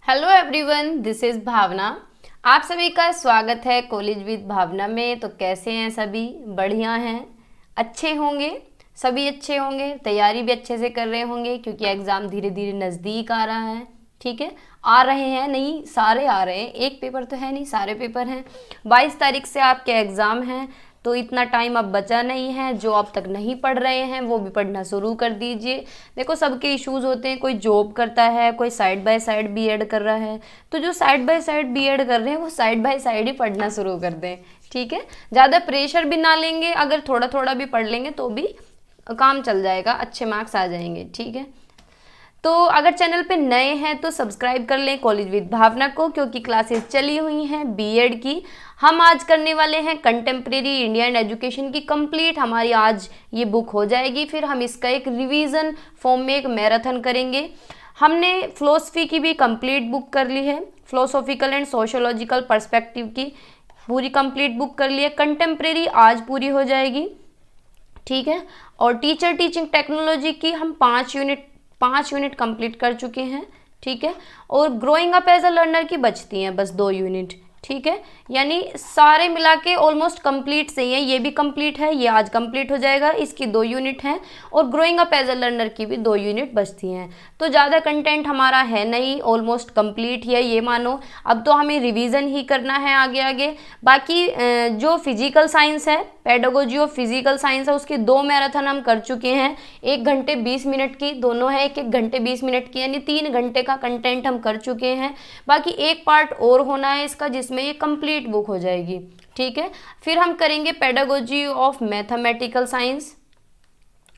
Hello everyone, this is भावना। आप सभी का स्वागत है कॉलेज विद भावना में। तो कैसे हैं सभी? बढ़िया हैं, अच्छे होंगे, सभी अच्छे होंगे, तैयारी भी अच्छे से कर रहे होंगे क्योंकि एग्ज़ाम धीरे धीरे नज़दीक आ रहा है। ठीक है, आ रहे हैं नहीं, सारे आ रहे हैं, एक पेपर तो है नहीं, सारे पेपर हैं। 22 तारीख से आपके एग्ज़ाम हैं, तो इतना टाइम अब बचा नहीं है। जो अब तक नहीं पढ़ रहे हैं वो भी पढ़ना शुरू कर दीजिए। देखो, सबके इश्यूज होते हैं, कोई जॉब करता है, कोई साइड बाय साइड बीएड कर रहा है। तो जो साइड बाय साइड बीएड कर रहे हैं वो साइड बाय साइड ही पढ़ना शुरू कर दें। ठीक है, ज़्यादा प्रेशर भी ना लेंगे, अगर थोड़ा थोड़ा भी पढ़ लेंगे तो भी काम चल जाएगा, अच्छे मार्क्स आ जाएंगे। ठीक है, तो अगर चैनल पे नए हैं तो सब्सक्राइब कर लें कॉलेज विद भावना को, क्योंकि क्लासेस चली हुई हैं बीएड की। हम आज करने वाले हैं कंटेम्प्रेरी इंडियन एजुकेशन की कंप्लीट। हमारी आज ये बुक हो जाएगी, फिर हम इसका एक रिवीजन फॉर्म में एक मैराथन करेंगे। हमने फिलोसफी की भी कंप्लीट बुक कर ली है, फिलोसॉफिकल एंड सोशोलॉजिकल पर्सपेक्टिव की पूरी कंप्लीट बुक कर ली है। कंटेम्प्रेरी आज पूरी हो जाएगी। ठीक है, और टीचर टीचिंग टेक्नोलॉजी की हम 5 यूनिट कंप्लीट कर चुके हैं। ठीक है, और growing up as a learner की बचती हैं बस 2 यूनिट। ठीक है, यानी सारे मिला के ऑलमोस्ट कंप्लीट सही है। ये भी कंप्लीट है, ये आज कंप्लीट हो जाएगा, इसकी 2 यूनिट हैं, और growing up as a learner की भी 2 यूनिट बचती हैं। तो ज़्यादा कंटेंट हमारा है नहीं, ऑलमोस्ट कंप्लीट ही है ये मानो। अब तो हमें रिवीजन ही करना है आगे आगे। बाकी जो फिजिकल साइंस है, पेडागोजी ऑफ फिजिकल साइंस है, उसके 2 मैराथन हम कर चुके हैं। 1 घंटे 20 मिनट की दोनों है, 1 घंटे 20 मिनट की, यानी 3 घंटे का कंटेंट हम कर चुके हैं। बाकी एक पार्ट और होना है इसका, जिसमें ये कंप्लीट बुक हो जाएगी। ठीक है, फिर हम करेंगे pedagogy of mathematical science,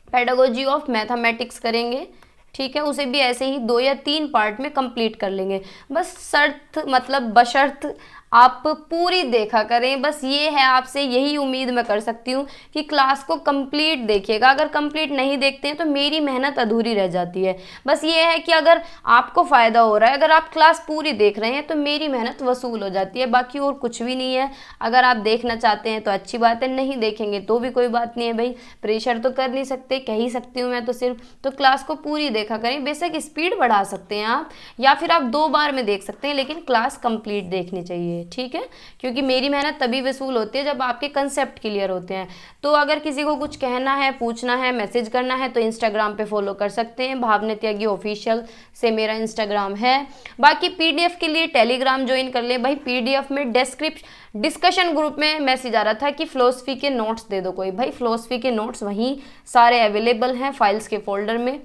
pedagogy of mathematics करेंगे। ठीक है, उसे भी ऐसे ही 2 या 3 पार्ट में कंप्लीट कर लेंगे। बस शर्त, मतलब बशर्त आप पूरी देखा करें, बस ये है, आपसे यही उम्मीद मैं कर सकती हूँ कि क्लास को कंप्लीट देखिएगा। अगर कंप्लीट नहीं देखते हैं तो मेरी मेहनत अधूरी रह जाती है। बस ये है कि अगर आपको फ़ायदा हो रहा है, अगर आप क्लास पूरी देख रहे हैं तो मेरी मेहनत वसूल हो जाती है, बाकी और कुछ भी नहीं है। अगर आप देखना चाहते हैं तो अच्छी बात है, नहीं देखेंगे तो भी कोई बात नहीं है भाई, प्रेशर तो कर नहीं सकते, कह ही सकती हूँ मैं तो सिर्फ। तो क्लास को पूरी देखा करें, बेशक स्पीड बढ़ा सकते हैं आप, या फिर आप 2 बार में देख सकते हैं, लेकिन क्लास कंप्लीट देखनी चाहिए। ठीक है, क्योंकि मेरी मेहनत तभी वसूल होती है जब आपके कंसेप्ट क्लियर होते हैं। तो अगर किसी को कुछ कहना है, पूछना है, मैसेज करना है तो इंस्टाग्राम पे फॉलो कर सकते हैं, भावना त्यागी ऑफिशियल से मेरा इंस्टाग्राम है। बाकी पीडीएफ के लिए टेलीग्राम ज्वाइन कर ले भाई। पीडीएफ में डिस्कशन ग्रुप में मैसेज आ रहा था कि फिलोसफी के नोट्स दे दो कोई, भाई फिलोसफी के नोट्स वहीं सारे अवेलेबल हैं फाइल्स के फोल्डर में।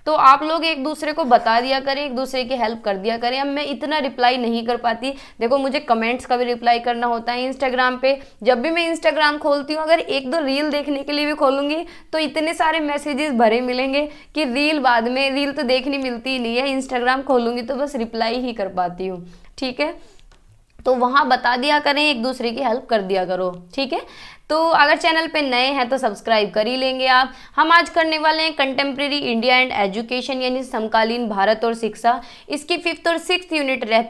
तो आप लोग एक दूसरे को बता दिया करें, एक दूसरे की हेल्प कर दिया करें। अब मैं इतना रिप्लाई नहीं कर पाती, देखो मुझे कमेंट्स का भी रिप्लाई करना होता है इंस्टाग्राम पे। जब भी मैं इंस्टाग्राम खोलती हूँ, अगर 1-2 रील देखने के लिए भी खोलूँगी तो इतने सारे मैसेजेस भरे मिलेंगे कि रील बाद में, रील तो देखनी मिलती ही नहीं है, इंस्टाग्राम खोलूँगी तो बस रिप्लाई ही कर पाती हूँ। ठीक है, तो वहाँ बता दिया करें, एक दूसरे की हेल्प कर दिया करो। ठीक है, तो अगर चैनल पे नए हैं तो सब्सक्राइब कर ही लेंगे आप। हम आज करने वाले हैं कंटेम्प्रेरी इंडिया एंड एजुकेशन, यानी समकालीन भारत और शिक्षा। इसकी 5th और 6th यूनिट रह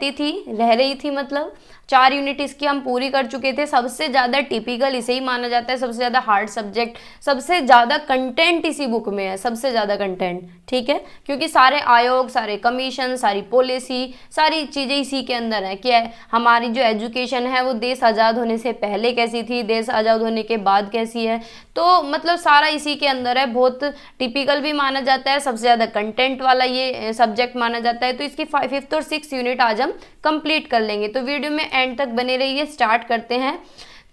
रही थी, मतलब 4 यूनिट इसकी हम पूरी कर चुके थे। सबसे ज़्यादा टिपिकल इसे ही माना जाता है, सबसे ज़्यादा हार्ड सब्जेक्ट, सबसे ज़्यादा कंटेंट इसी बुक में है, सबसे ज़्यादा कंटेंट। ठीक है, क्योंकि सारे आयोग, सारे कमीशन, सारी पॉलिसी, सारी चीज़ें इसी के अंदर है कि हमारी जो एजुकेशन है वो देश आज़ाद होने से पहले कैसी थी, देश आज़ाद होने के बाद कैसी है। तो मतलब सारा इसी के अंदर है, बहुत टिपिकल भी माना जाता है, सबसे ज़्यादा कंटेंट वाला ये सब्जेक्ट माना जाता है। तो इसकी 5th और 6th यूनिट आज हम कंप्लीट कर लेंगे, तो वीडियो में एंड तक बने रहिए। स्टार्ट करते हैं।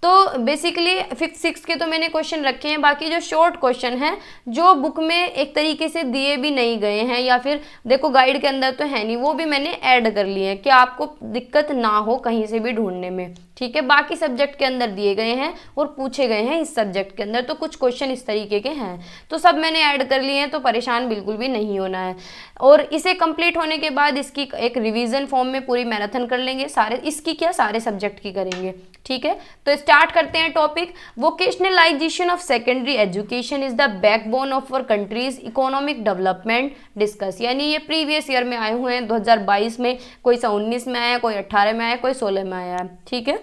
तो बेसिकली 5th 6th के तो मैंने क्वेश्चन रखे हैं, बाकी जो शॉर्ट क्वेश्चन हैं जो बुक में एक तरीके से दिए भी नहीं गए हैं, या फिर देखो गाइड के अंदर तो है नहीं, वो भी मैंने ऐड कर लिए हैं कि आपको दिक्कत ना हो कहीं से भी ढूंढने में। ठीक है, बाकी सब्जेक्ट के अंदर दिए गए हैं और पूछे गए हैं इस सब्जेक्ट के अंदर, तो कुछ क्वेश्चन इस तरीके के हैं, तो सब मैंने ऐड कर लिए हैं, तो परेशान बिल्कुल भी नहीं होना है। और इसे कंप्लीट होने के बाद इसकी एक रिवीजन फॉर्म में पूरी मैराथन कर लेंगे, सारे इसकी क्या, सारे सब्जेक्ट की करेंगे। ठीक है, तो स्टार्ट करते हैं topic. Vocationalisation of secondary education is the backbone of our countries economic development discuss, यानी ये प्रीवियस ईयर में आए हुए हैं, 2022 में, कोई 19 में आया, कोई 18 में आया, कोई 16 में आया है। ठीक है,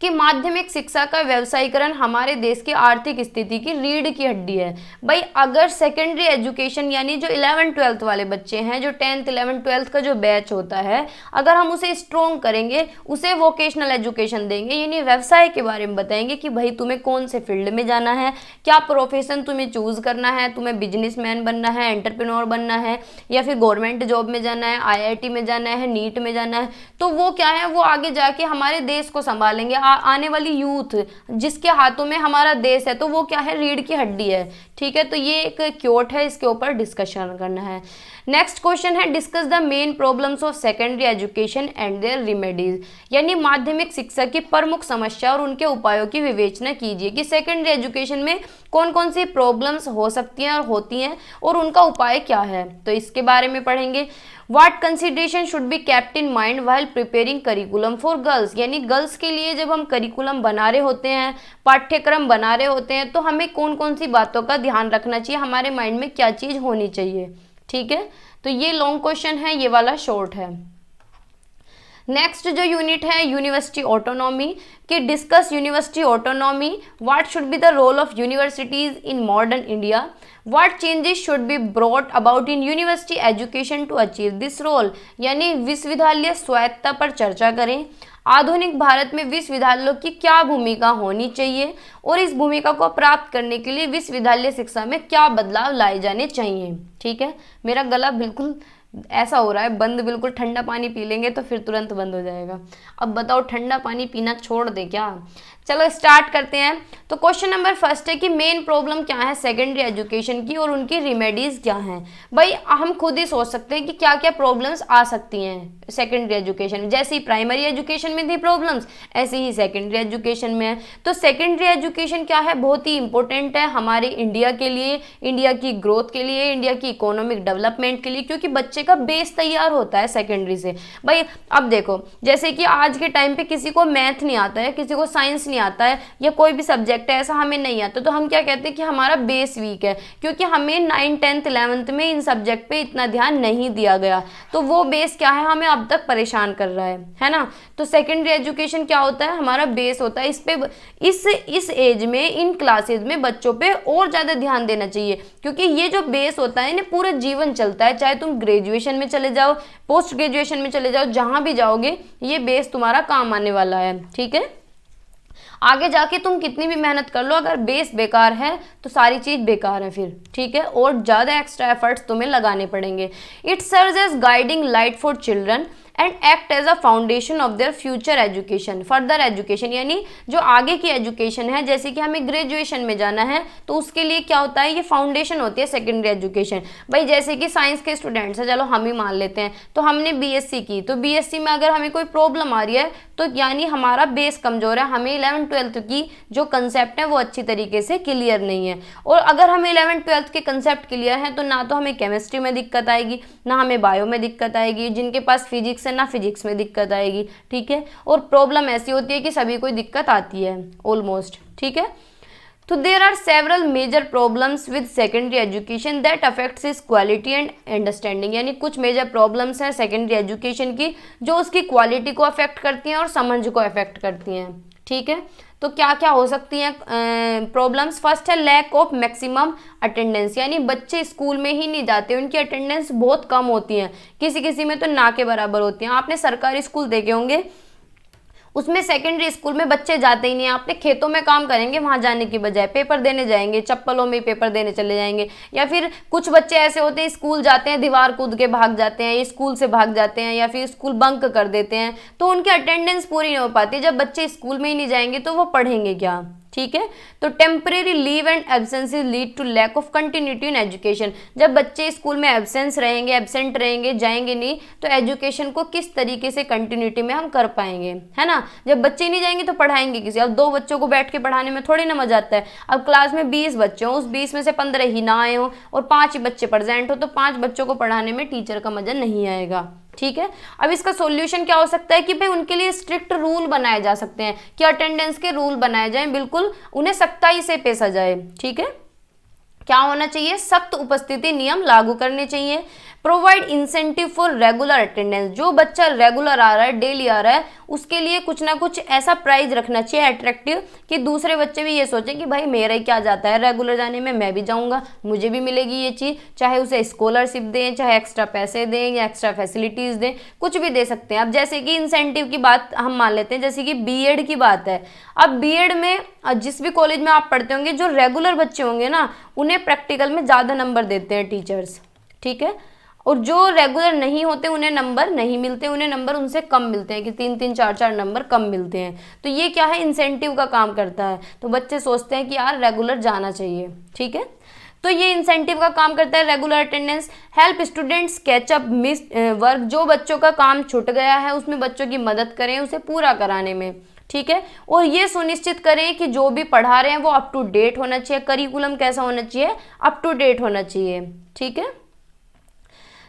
कि माध्यमिक शिक्षा का व्यवसायीकरण हमारे देश की आर्थिक स्थिति की रीढ़ की हड्डी है। भाई अगर सेकेंडरी एजुकेशन यानी जो 11th-12th वाले बच्चे हैं, जो 10th 11th 12th का जो बैच होता है, अगर हम उसे स्ट्रॉन्ग करेंगे, उसे वोकेशनल एजुकेशन देंगे, यानी व्यवसाय के बारे में बताएंगे कि भाई तुम्हें कौन से फील्ड में जाना है, क्या प्रोफेशन तुम्हें चूज करना है, तुम्हें बिजनेसमैन बनना है, एंटरप्रेन्योर बनना है, या फिर गवर्नमेंट जॉब में जाना है, IIT में जाना है, नीट में जाना है, तो वो क्या है, वो आगे जाके हमारे देश को संभालेंगे। आने वाली यूथ जिसके हाथों में हमारा देश है, तो वो क्या है, रीढ़ की हड्डी है। ठीक है, तो ये एक क्योट है, इसके ऊपर डिस्कशन करना है। नेक्स्ट क्वेश्चन है discuss the main problems of secondary education and their remedies, यानी माध्यमिक शिक्षा की प्रमुख समस्या और उनके उपायों की विवेचना कीजिए कि सेकेंडरी एजुकेशन में कौन कौन सी प्रॉब्लम्स हो सकती हैं और होती हैं और उनका उपाय क्या है, तो इसके बारे में पढ़ेंगे। What consideration should be kept in mind while preparing curriculum for girls, यानी गर्ल्स के लिए जब हम करिकुलम बना रहे होते हैं, पाठ्यक्रम बना रहे होते हैं, तो हमें कौन कौन सी बातों का ध्यान रखना चाहिए, हमारे माइंड में क्या चीज़ होनी चाहिए। ठीक है, तो ये लॉन्ग क्वेश्चन है, ये वाला शॉर्ट है। नेक्स्ट जो यूनिट है यूनिवर्सिटी ऑटोनॉमी, कि discuss university autonomy, what should be the role of universities in modern India, what changes should be brought about in university education to achieve this role, यानी विश्वविद्यालय स्वायत्तता पर चर्चा करें। आधुनिक भारत में विश्वविद्यालयों की क्या भूमिका होनी चाहिए और इस भूमिका को प्राप्त करने के लिए विश्वविद्यालय शिक्षा में क्या बदलाव लाए जाने चाहिए। ठीक है, मेरा गला बिल्कुल ऐसा हो रहा है बंद, बिल्कुल ठंडा पानी पी लेंगे तो फिर तुरंत बंद हो जाएगा। अब बताओ ठंडा पानी पीना छोड़ दे क्या। चलो स्टार्ट करते हैं। तो क्वेश्चन नंबर फर्स्ट है कि मेन प्रॉब्लम क्या है सेकेंडरी एजुकेशन की और उनकी रिमेडीज क्या हैं। भाई हम खुद ही सोच सकते हैं कि क्या क्या प्रॉब्लम्स आ सकती हैं सेकेंडरी एजुकेशन में। जैसे ही प्राइमरी एजुकेशन में थी प्रॉब्लम्स, ऐसे ही सेकेंडरी एजुकेशन में है। तो सेकेंडरी एजुकेशन क्या है, बहुत ही इंपॉर्टेंट है हमारे इंडिया के लिए, इंडिया की ग्रोथ के लिए, इंडिया की इकोनॉमिक डेवलपमेंट के लिए, क्योंकि बच्चे का बेस तैयार होता है सेकेंडरी से। भाई अब देखो, जैसे कि आज के टाइम पे किसी को मैथ नहीं आता है, किसी को साइंस आता है, या कोई भी सब्जेक्ट है ऐसा हमें नहीं आता, तो हम क्या कहते हैं कि हमारा बेस वीक है, क्योंकि हमें 9th 10th 11th में इन सब्जेक्ट पे इतना ध्यान नहीं दिया गया। तो वो बेस क्या है, हमें अब तक परेशान कर रहा है ना। तो सेकेंडरी एजुकेशन क्या होता है, हमारा बेस होता है। इस पे इस एज में, इन क्लासेज में बच्चों पे और ज्यादा ध्यान देना चाहिए, क्योंकि ये जो बेस होता है ना पूरा जीवन चलता है। चाहे तुम ग्रेजुएशन में चले जाओ, पोस्ट ग्रेजुएशन में चले जाओ, जहां भी जाओगे ये बेस तुम्हारा काम आने वाला है। ठीक है, आगे जाके तुम कितनी भी मेहनत कर लो, अगर बेस बेकार है तो सारी चीज बेकार है फिर। ठीक है, और ज्यादा एक्स्ट्रा एफर्ट्स तुम्हें लगाने पड़ेंगे। It serves as guiding light for children and act as a foundation of their future education, further education, यानी जो आगे की एजुकेशन है, जैसे कि हमें ग्रेजुएशन में जाना है तो उसके लिए क्या होता है, ये फाउंडेशन होती है सेकेंडरी एजुकेशन। भाई जैसे कि साइंस के स्टूडेंट्स हैं, चलो हम ही मान लेते हैं, तो हमने BSc की, तो BSc में अगर हमें कोई प्रॉब्लम आ रही है तो यानी हमारा बेस कमजोर है, हमें 11th 12th की जो कंसेप्ट है वो अच्छी तरीके से क्लियर नहीं है। और अगर हमें 11th 12th के कंसेप्ट क्लियर है तो ना तो हमें केमिस्ट्री में दिक्कत आएगी, ना हमें बायो में दिक्कत आएगी, जिनके पास फिजिक्स है ना फिजिक्स में दिक्कत आएगी। ठीक है, और प्रॉब्लम ऐसी होती है कि सभी को दिक्कत आती है ऑलमोस्ट। ठीक है, तो there are several major problems with secondary education that affects is quality and understanding, यानी कुछ मेजर प्रॉब्लम्स हैं सेकेंडरी एजुकेशन की जो उसकी क्वालिटी को अफेक्ट करती हैं और समझ को अफेक्ट करती हैं। ठीक है, तो क्या क्या हो सकती हैं प्रॉब्लम्स। फर्स्ट है लैक ऑफ मैक्सिमम अटेंडेंस, यानी बच्चे स्कूल में ही नहीं जाते, उनकी अटेंडेंस बहुत कम होती है, किसी किसी में तो ना के बराबर होती हैं। आपने सरकारी स्कूल देखे होंगे, उसमें सेकेंडरी स्कूल में बच्चे जाते ही नहीं। आपने खेतों में काम करेंगे, वहां जाने की बजाय पेपर देने जाएंगे, चप्पलों में पेपर देने चले जाएंगे। या फिर कुछ बच्चे ऐसे होते हैं स्कूल जाते हैं, दीवार कूद के भाग जाते हैं, स्कूल से भाग जाते हैं, या फिर स्कूल बंक कर देते हैं, तो उनकी अटेंडेंस पूरी नहीं हो पाती। जब बच्चे स्कूल में ही नहीं जाएंगे तो वो पढ़ेंगे क्या। ठीक है, तो temporary leave and absences lead to lack of continuity in education. जब बच्चे स्कूल में एब्सेंट रहेंगे, जाएंगे नहीं, तो एजुकेशन को किस तरीके से कंटिन्यूटी में हम कर पाएंगे, है ना। जब बच्चे नहीं जाएंगे तो पढ़ाएंगे किसी। अब 2 बच्चों को बैठ के पढ़ाने में थोड़ी ना मजा आता है। अब क्लास में 20 बच्चे हों, उस 20 में से 15 ही ना आए हों और 5 ही बच्चे प्रेजेंट हो, तो 5 बच्चों को पढ़ाने में टीचर का मजा नहीं आएगा। ठीक है, अब इसका सॉल्यूशन क्या हो सकता है कि भाई उनके लिए स्ट्रिक्ट रूल बनाए जा सकते हैं, कि अटेंडेंस के रूल बनाए जाएं, बिल्कुल उन्हें सख्ताई से पेशा जाए। ठीक है, क्या होना चाहिए, सख्त उपस्थिति नियम लागू करने चाहिए। Provide incentive for regular attendance, जो बच्चा रेगुलर आ रहा है, डेली आ रहा है, उसके लिए कुछ ना कुछ ऐसा प्राइज रखना चाहिए अट्रैक्टिव कि दूसरे बच्चे भी ये सोचें कि भाई मेरा ही क्या जाता है रेगुलर जाने में, मैं भी जाऊंगा, मुझे भी मिलेगी ये चीज़। चाहे उसे स्कॉलरशिप दें, चाहे एक्स्ट्रा पैसे दें या एक्स्ट्रा फैसिलिटीज़ दें, कुछ भी दे सकते हैं। अब जैसे कि इंसेंटिव की बात हम मान लेते हैं, जैसे कि बीएड की बात है। अब बीएड में जिस भी कॉलेज में आप पढ़ते होंगे, जो रेगुलर बच्चे होंगे ना, उन्हें प्रैक्टिकल में ज़्यादा नंबर देते हैं टीचर्स, ठीक है। और जो रेगुलर नहीं होते उन्हें नंबर नहीं मिलते, उन्हें नंबर उनसे कम मिलते हैं कि 3-3 4-4 नंबर कम मिलते हैं। तो ये क्या है, इंसेंटिव का काम करता है। तो बच्चे सोचते हैं कि यार रेगुलर जाना चाहिए, ठीक है। तो ये इंसेंटिव का काम करता है regular attendance. Help students catch up miss work, जो बच्चों का काम छूट गया है उसमें बच्चों की मदद करें उसे पूरा कराने में, ठीक है। और ये सुनिश्चित करें कि जो भी पढ़ा रहे हैं वो अप टू डेट होना चाहिए, करिकुलम कैसा होना चाहिए, अप टू डेट होना चाहिए, ठीक है।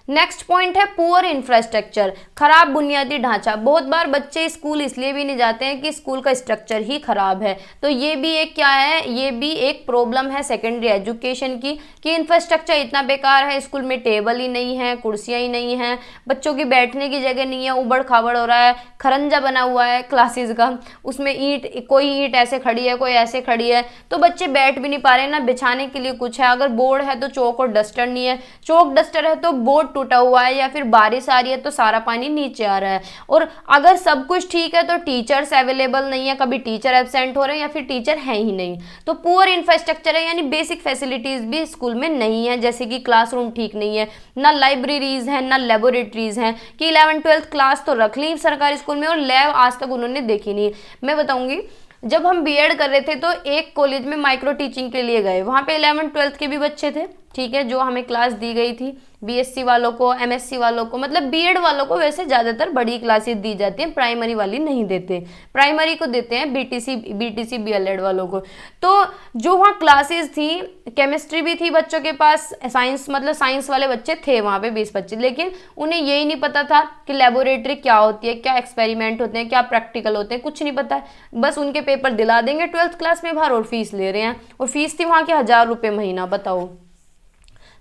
नेक्स्ट पॉइंट है पुअर इंफ्रास्ट्रक्चर, खराब बुनियादी ढांचा। बहुत बार बच्चे स्कूल इसलिए भी नहीं जाते हैं कि स्कूल का स्ट्रक्चर ही खराब है। तो ये भी एक क्या है, ये भी एक प्रॉब्लम है सेकेंडरी एजुकेशन की, कि इंफ्रास्ट्रक्चर इतना बेकार है, स्कूल में टेबल ही नहीं है, कुर्सियाँ ही नहीं हैं, बच्चों की बैठने की जगह नहीं है, उबड़ खाबड़ हो रहा है, खरंजा बना हुआ है क्लासेस का, उसमें ईंट, कोई ईंट ऐसे खड़ी है, कोई ऐसे खड़ी है, तो बच्चे बैठ भी नहीं पा रहे हैं, ना बिछाने के लिए कुछ है। अगर बोर्ड है तो चौक और डस्टर नहीं है, चौक डस्टर है तो बोर्ड टूटा हुआ है, या फिर बारिश आ रही है तो सारा पानी नीचे आ रहा है। और अगर सब कुछ ठीक है तो टीचर्स अवेलेबल नहीं है, कभी टीचर एब्सेंट हो रहे हैं या फिर टीचर है ही नहीं। तो पुअर इंफ्रास्ट्रक्चर है, यानी बेसिक फैसिलिटीज भी स्कूल में नहीं है, जैसे कि क्लासरूम ठीक नहीं है, ना लाइब्रेरीज है, ना लेबोरेटरीज हैं, कि 11th-12th क्लास तो रख ली सरकारी स्कूल में और लैब आज तक उन्होंने देखी नहीं। मैं बताऊंगी, जब हम बीएड कर रहे थे तो एक कॉलेज में माइक्रो टीचिंग के लिए गए, वहाँ पे 11th-12th के भी बच्चे थे, ठीक है, जो हमें क्लास दी गई थी। बीएससी वालों को, एमएससी वालों को, मतलब बीएड वालों को वैसे ज़्यादातर बड़ी क्लासेस दी जाती हैं, प्राइमरी वाली नहीं देते, प्राइमरी को देते हैं बीटीसी बीएलएड वालों को। तो जो वहाँ क्लासेस थी, केमिस्ट्री भी थी बच्चों के पास, साइंस मतलब साइंस वाले बच्चे थे वहाँ पे 20-25, लेकिन उन्हें यही नहीं पता था कि लेबोरेटरी क्या होती है, क्या एक्सपेरिमेंट होते हैं, क्या प्रैक्टिकल होते हैं, कुछ नहीं पता। बस उनके पेपर दिला देंगे 12th क्लास में बाहर और फीस ले रहे हैं, और फीस थी वहाँ की 1000 रुपये महीना, बताओ।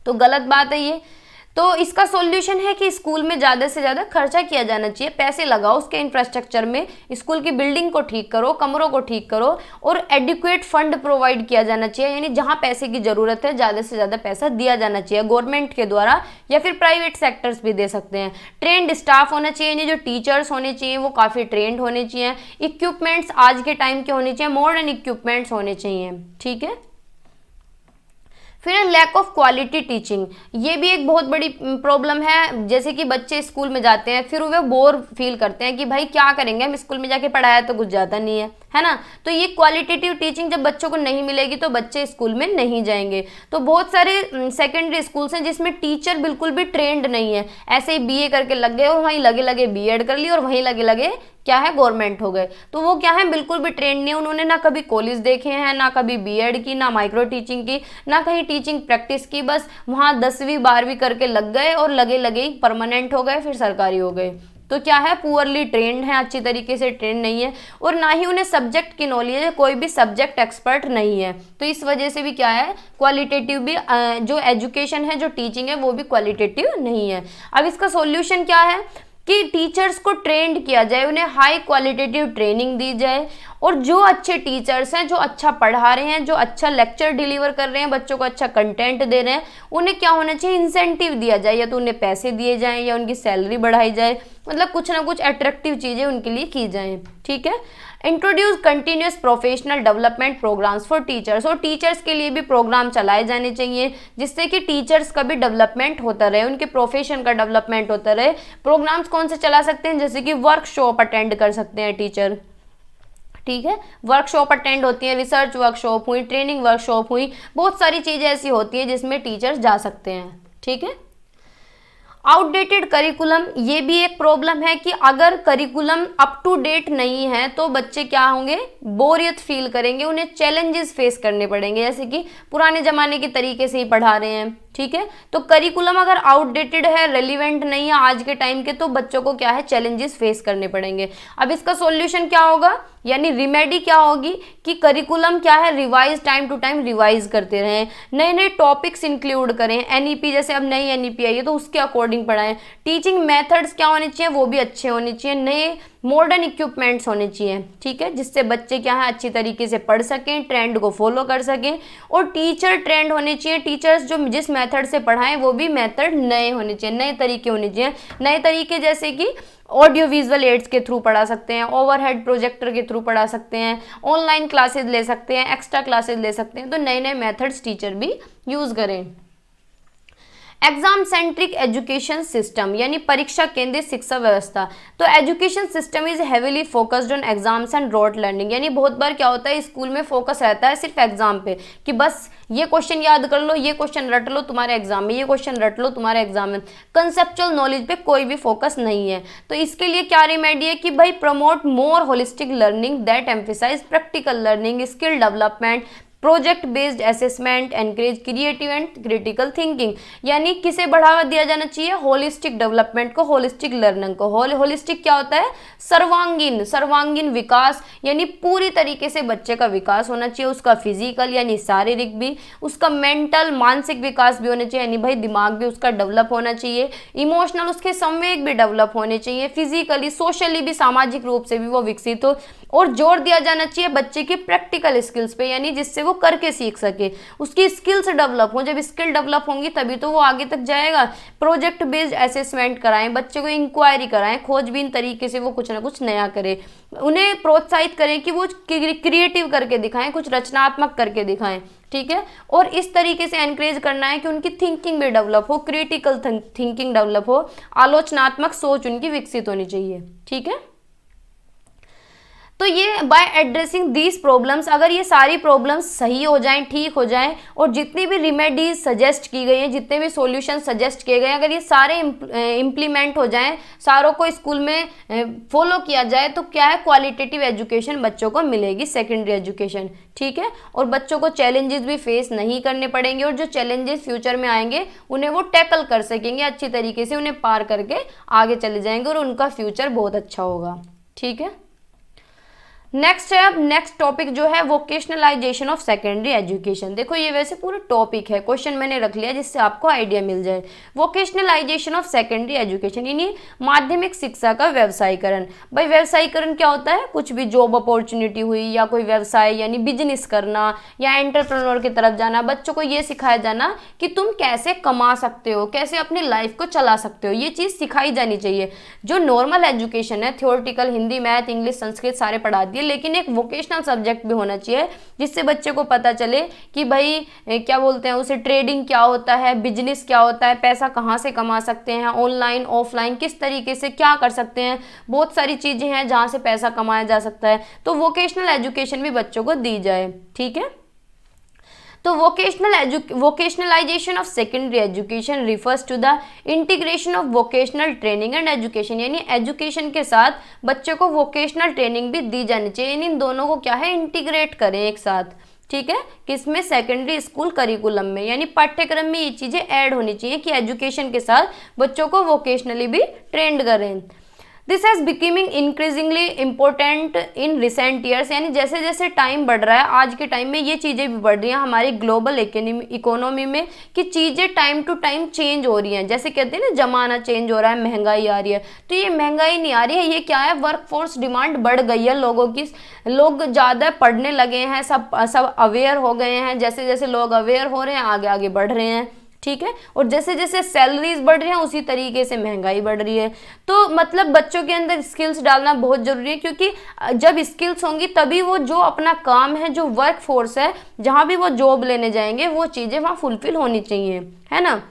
तो गलत बात है ये। तो इसका सॉल्यूशन है कि स्कूल में ज़्यादा से ज़्यादा खर्चा किया जाना चाहिए, पैसे लगाओ उसके इंफ्रास्ट्रक्चर में, स्कूल की बिल्डिंग को ठीक करो, कमरों को ठीक करो, और एडिक्वेट फंड प्रोवाइड किया जाना चाहिए, यानी जहाँ पैसे की ज़रूरत है ज़्यादा से ज़्यादा पैसा दिया जाना चाहिए गवर्नमेंट के द्वारा, या फिर प्राइवेट सेक्टर्स भी दे सकते हैं। ट्रेंड स्टाफ होना चाहिए, यानी जो टीचर्स होने चाहिए वो काफ़ी ट्रेंड होने चाहिए। इक्विपमेंट्स आज के टाइम के होने चाहिए, मॉडर्न इक्विपमेंट्स होने चाहिए, ठीक है। फिर लैक ऑफ क्वालिटी टीचिंग, ये भी एक बहुत बड़ी प्रॉब्लम है। जैसे कि बच्चे स्कूल में जाते हैं, फिर वे बोर फील करते हैं कि भाई क्या करेंगे, हम स्कूल में जाके पढ़ाया तो कुछ ज़्यादा नहीं है ना। तो ये क्वालिटेटिव टीचिंग जब बच्चों को नहीं मिलेगी तो बच्चे स्कूल में नहीं जाएंगे। तो बहुत सारे सेकेंडरी स्कूल्स हैं जिसमें टीचर बिल्कुल भी ट्रेंड नहीं है, ऐसे ही बीए करके लग गए और वहीं लगे लगे बीएड कर ली और वहीं लगे लगे क्या है गवर्नमेंट हो गए। तो वो क्या है, बिल्कुल भी ट्रेंड नहीं है, उन्होंने ना कभी कॉलेज देखे हैं, ना कभी बीएड की, ना माइक्रो टीचिंग की, ना कहीं टीचिंग प्रैक्टिस की, बस वहाँ 10वीं 12वीं करके लग गए और लगे लगे ही परमानेंट हो गए, फिर सरकारी हो गए। तो क्या है, पुअरली ट्रेंड है, अच्छी तरीके से ट्रेंड नहीं है, और ना ही उन्हें सब्जेक्ट की नॉलेज है, कोई भी सब्जेक्ट एक्सपर्ट नहीं है। तो इस वजह से भी क्या है, क्वालिटेटिव भी जो एजुकेशन है, जो टीचिंग है वो भी क्वालिटेटिव नहीं है। अब इसका सॉल्यूशन क्या है कि टीचर्स को ट्रेंड किया जाए, उन्हें हाई क्वालिटेटिव ट्रेनिंग दी जाए, और जो अच्छे टीचर्स हैं, जो अच्छा पढ़ा रहे हैं, जो अच्छा लेक्चर डिलीवर कर रहे हैं, बच्चों को अच्छा कंटेंट दे रहे हैं, उन्हें क्या होना चाहिए, इंसेंटिव दिया जाए, या तो उन्हें पैसे दिए जाएं या उनकी सैलरी बढ़ाई जाए, मतलब कुछ ना कुछ अट्रैक्टिव चीज़ें उनके लिए की जाएं, ठीक है। Introduce continuous professional development programs for teachers, और टीचर्स के लिए भी प्रोग्राम चलाए जाने चाहिए जिससे कि टीचर्स का भी डेवलपमेंट होता रहे, उनके प्रोफेशन का डेवलपमेंट होता रहे। प्रोग्राम्स कौन से चला सकते हैं, जैसे कि वर्कशॉप अटेंड कर सकते हैं टीचर, ठीक है, वर्कशॉप अटेंड होती है, रिसर्च वर्कशॉप हुई, ट्रेनिंग वर्कशॉप हुई, बहुत सारी चीज़ें ऐसी होती हैं जिसमें टीचर्स जा सकते हैं, ठीक है। आउटडेटेड करिकुलम, ये भी एक प्रॉब्लम है कि अगर करिकुलम अप टू डेट नहीं है तो बच्चे क्या होंगे, बोरियत फील करेंगे, उन्हें चैलेंजेस फेस करने पड़ेंगे, जैसे कि पुराने ज़माने के तरीके से ही पढ़ा रहे हैं, ठीक है। तो करिकुलम अगर आउटडेटेड है, रेलिवेंट नहीं है आज के टाइम के, तो बच्चों को क्या है, चैलेंजेस फेस करने पड़ेंगे। अब इसका सॉल्यूशन क्या होगा, यानी रिमेडी क्या होगी कि करिकुलम क्या है, revise, time to time revise करते रहें, नए नए टॉपिक्स इंक्लूड करें, एनईपी जैसे अब नई एनईपी आई है तो उसके अकॉर्डिंग पढ़ाएं, टीचिंग मेथड्स क्या होने चाहिए, वो भी अच्छे होने चाहिए, नए मॉडर्न इक्विपमेंट्स होने चाहिए, ठीक है, जिससे बच्चे क्या है अच्छी तरीके से पढ़ सकें, ट्रेंड को फॉलो कर सकें, और टीचर ट्रेंड होने चाहिए, टीचर्स जो जिस मेथड से पढ़ाएं वो भी मेथड नए होने चाहिए, नए तरीके होने चाहिए, नए तरीके जैसे कि ऑडियो विजुअल एड्स के थ्रू पढ़ा सकते हैं, ओवरहेड प्रोजेक्टर के थ्रू पढ़ा सकते हैं, ऑनलाइन क्लासेस ले सकते हैं, एक्स्ट्रा क्लासेस ले सकते हैं, तो नए नए मेथड्स टीचर भी यूज करें। एग्जाम सेंट्रिक एजुकेशन सिस्टम यानी परीक्षा केंद्रित शिक्षा व्यवस्था। तो education system is heavily focused on exams and rote learning, यानी बहुत बार क्या होता है स्कूल में फोकस रहता है सिर्फ एग्जाम पे कि बस ये क्वेश्चन याद कर लो, ये क्वेश्चन रट लो तुम्हारे एग्जाम में, ये क्वेश्चन रट लो तुम्हारे एग्जाम में, कंसेप्चुअल नॉलेज पे कोई भी फोकस नहीं है। तो इसके लिए क्या रेमेडी है कि भाई promote more holistic learning that emphasize practical learning, skill development, project based assessment, encourage creative and critical thinking, यानी किसे बढ़ावा दिया जाना चाहिए, होलिस्टिक डेवलपमेंट को, होलिस्टिक लर्निंग को। होलिस्टिक क्या होता है, सर्वांगीण, सर्वांगीण विकास, यानी पूरी तरीके से बच्चे का विकास होना चाहिए, उसका फिजिकल यानी शारीरिक भी, उसका मेंटल मानसिक विकास भी होना चाहिए, यानी भाई दिमाग भी उसका डेवलप होना चाहिए, इमोशनल उसके संवेग भी डेवलप होने चाहिए, फिजिकली सोशली भी सामाजिक रूप से भी वो विकसित हो, और जोर दिया जाना चाहिए बच्चे की प्रैक्टिकल स्किल्स पे, यानी जिससे वो करके सीख सके, उसकी स्किल्स डेवलप हो, जब स्किल डेवलप होंगी तभी तो वो आगे तक जाएगा। प्रोजेक्ट बेस्ड असेसमेंट कराएं, बच्चे को इंक्वायरी कराएं, खोजबीन तरीके से वो कुछ ना कुछ नया करे, उन्हें प्रोत्साहित करें कि वो क्रिएटिव करके दिखाएं, कुछ रचनात्मक करके दिखाएं, ठीक है, और इस तरीके से एनकरेज करना है कि उनकी थिंकिंग भी डेवलप हो, क्रिटिकल थिंकिंग डेवलप हो, आलोचनात्मक सोच उनकी विकसित होनी चाहिए, ठीक है। तो ये बाय एड्रेसिंग दीज प्रॉब्लम्स, अगर ये सारी प्रॉब्लम्स सही हो जाएं, ठीक हो जाएं, और जितनी भी रिमेडीज सजेस्ट की गई हैं, जितने भी सॉल्यूशन सजेस्ट किए गए हैं, अगर ये सारे इम्प्लीमेंट हो जाएं, सारों को स्कूल में फॉलो किया जाए, तो क्या है, क्वालिटेटिव एजुकेशन बच्चों को मिलेगी, सेकेंडरी एजुकेशन, ठीक है, और बच्चों को चैलेंजेस भी फेस नहीं करने पड़ेंगे, और जो चैलेंजेस फ्यूचर में आएंगे उन्हें वो टैकल कर सकेंगे अच्छी तरीके से, उन्हें पार करके आगे चले जाएंगे और उनका फ्यूचर बहुत अच्छा होगा, ठीक है। नेक्स्ट है, अब नेक्स्ट टॉपिक जो है वोकेशनलाइजेशन ऑफ सेकेंडरी एजुकेशन। देखो ये वैसे पूरा टॉपिक है, क्वेश्चन मैंने रख लिया जिससे आपको आइडिया मिल जाए। वोकेशनलाइजेशन ऑफ सेकेंडरी एजुकेशन यानी माध्यमिक शिक्षा का व्यवसायीकरण। भाई व्यवसायीकरण क्या होता है, कुछ भी जॉब अपॉर्चुनिटी हुई या कोई व्यवसाय यानी बिजनेस करना या एंटरप्रेन्योर की तरफ जाना, बच्चों को ये सिखाया जाना कि तुम कैसे कमा सकते हो, कैसे अपनी लाइफ को चला सकते हो, ये चीज़ सिखाई जानी चाहिए। जो नॉर्मल एजुकेशन है, theoretical Hindi math English Sanskrit सारे पढ़ा दिए, लेकिन एक वोकेशनल सब्जेक्ट भी होना चाहिए जिससे बच्चे को पता चले कि भाई क्या बोलते हैं उसे, ट्रेडिंग क्या होता है, बिजनेस क्या होता है, पैसा कहाँ से कमा सकते हैं, ऑनलाइन ऑफलाइन किस तरीके से क्या कर सकते हैं, बहुत सारी चीजें हैं जहाँ से पैसा कमाया जा सकता है। तो वोकेशनल एजुकेशन भी बच्चों को दी जाए, ठीक है। तो vocationalization of secondary education refers to the integration of vocational training and education, यानी एजुकेशन के साथ बच्चे को वोकेशनल ट्रेनिंग भी दी जानी चाहिए, यानी इन दोनों को क्या है, इंटीग्रेट करें एक साथ, ठीक है, किसमें, सेकेंडरी स्कूल करिकुलम में, यानी पाठ्यक्रम में ये चीज़ें ऐड होनी चाहिए कि एजुकेशन के साथ बच्चों को वोकेशनली भी ट्रेंड करें। This has becoming increasingly important in recent years, यानी जैसे जैसे टाइम बढ़ रहा है आज के टाइम में ये चीज़ें भी बढ़ रही हैं हमारी ग्लोबल इकोनॉमी में, कि चीज़ें टाइम टू टाइम चेंज हो रही हैं। जैसे कहते हैं ना, ज़माना चेंज हो रहा है, महंगाई आ रही है, तो ये महंगाई नहीं आ रही है, ये क्या है, वर्कफोर्स डिमांड बढ़ गई है लोगों की, लोग ज़्यादा पढ़ने लगे हैं, सब अवेयर हो गए हैं, जैसे जैसे लोग अवेयर हो रहे हैं आगे आगे बढ़ रहे हैं, ठीक है, और जैसे जैसे सैलरीज बढ़ रही हैं उसी तरीके से महंगाई बढ़ रही है। तो मतलब बच्चों के अंदर स्किल्स डालना बहुत जरूरी है, क्योंकि जब स्किल्स होंगी तभी वो जो अपना काम है, जो वर्क फोर्स है, जहाँ भी वो जॉब लेने जाएंगे वो चीज़ें वहाँ फुलफिल होनी चाहिए, है ना।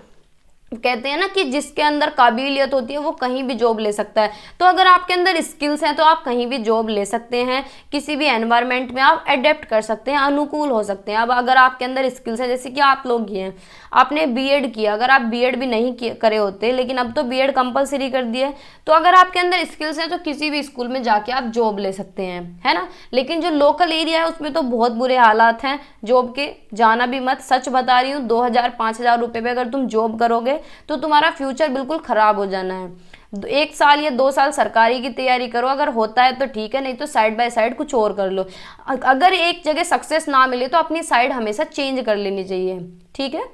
कहते हैं ना कि जिसके अंदर काबिलियत होती है वो कहीं भी जॉब ले सकता है। तो अगर आपके अंदर स्किल्स हैं तो आप कहीं भी जॉब ले सकते हैं, किसी भी एनवायरनमेंट में आप अडेप्ट कर सकते हैं, अनुकूल हो सकते हैं। अब अगर आपके अंदर स्किल्स है, जैसे कि आप लोग ही हैं, आपने बीएड किया, अगर आप बीएड भी नहीं करे होते, लेकिन अब तो बीएड कंपलसरी कर दिया है, तो अगर आपके अंदर स्किल्स हैं तो किसी भी स्कूल में जाके आप जॉब ले सकते हैं, है ना। लेकिन जो लोकल एरिया है उसमें तो बहुत बुरे हालात हैं जॉब के, जाना भी मत। सच बता रही हूँ, 2,000-5,000 रुपये पे अगर तुम जॉब करोगे तो तुम्हारा फ्यूचर बिल्कुल खराब हो जाना है। 1 साल या 2 साल सरकारी की तैयारी करो, अगर होता है तो ठीक है, नहीं तो साइड बाय साइड कुछ और कर लो। अगर एक जगह सक्सेस ना मिले तो अपनी साइड हमेशा चेंज कर लेनी चाहिए, ठीक है।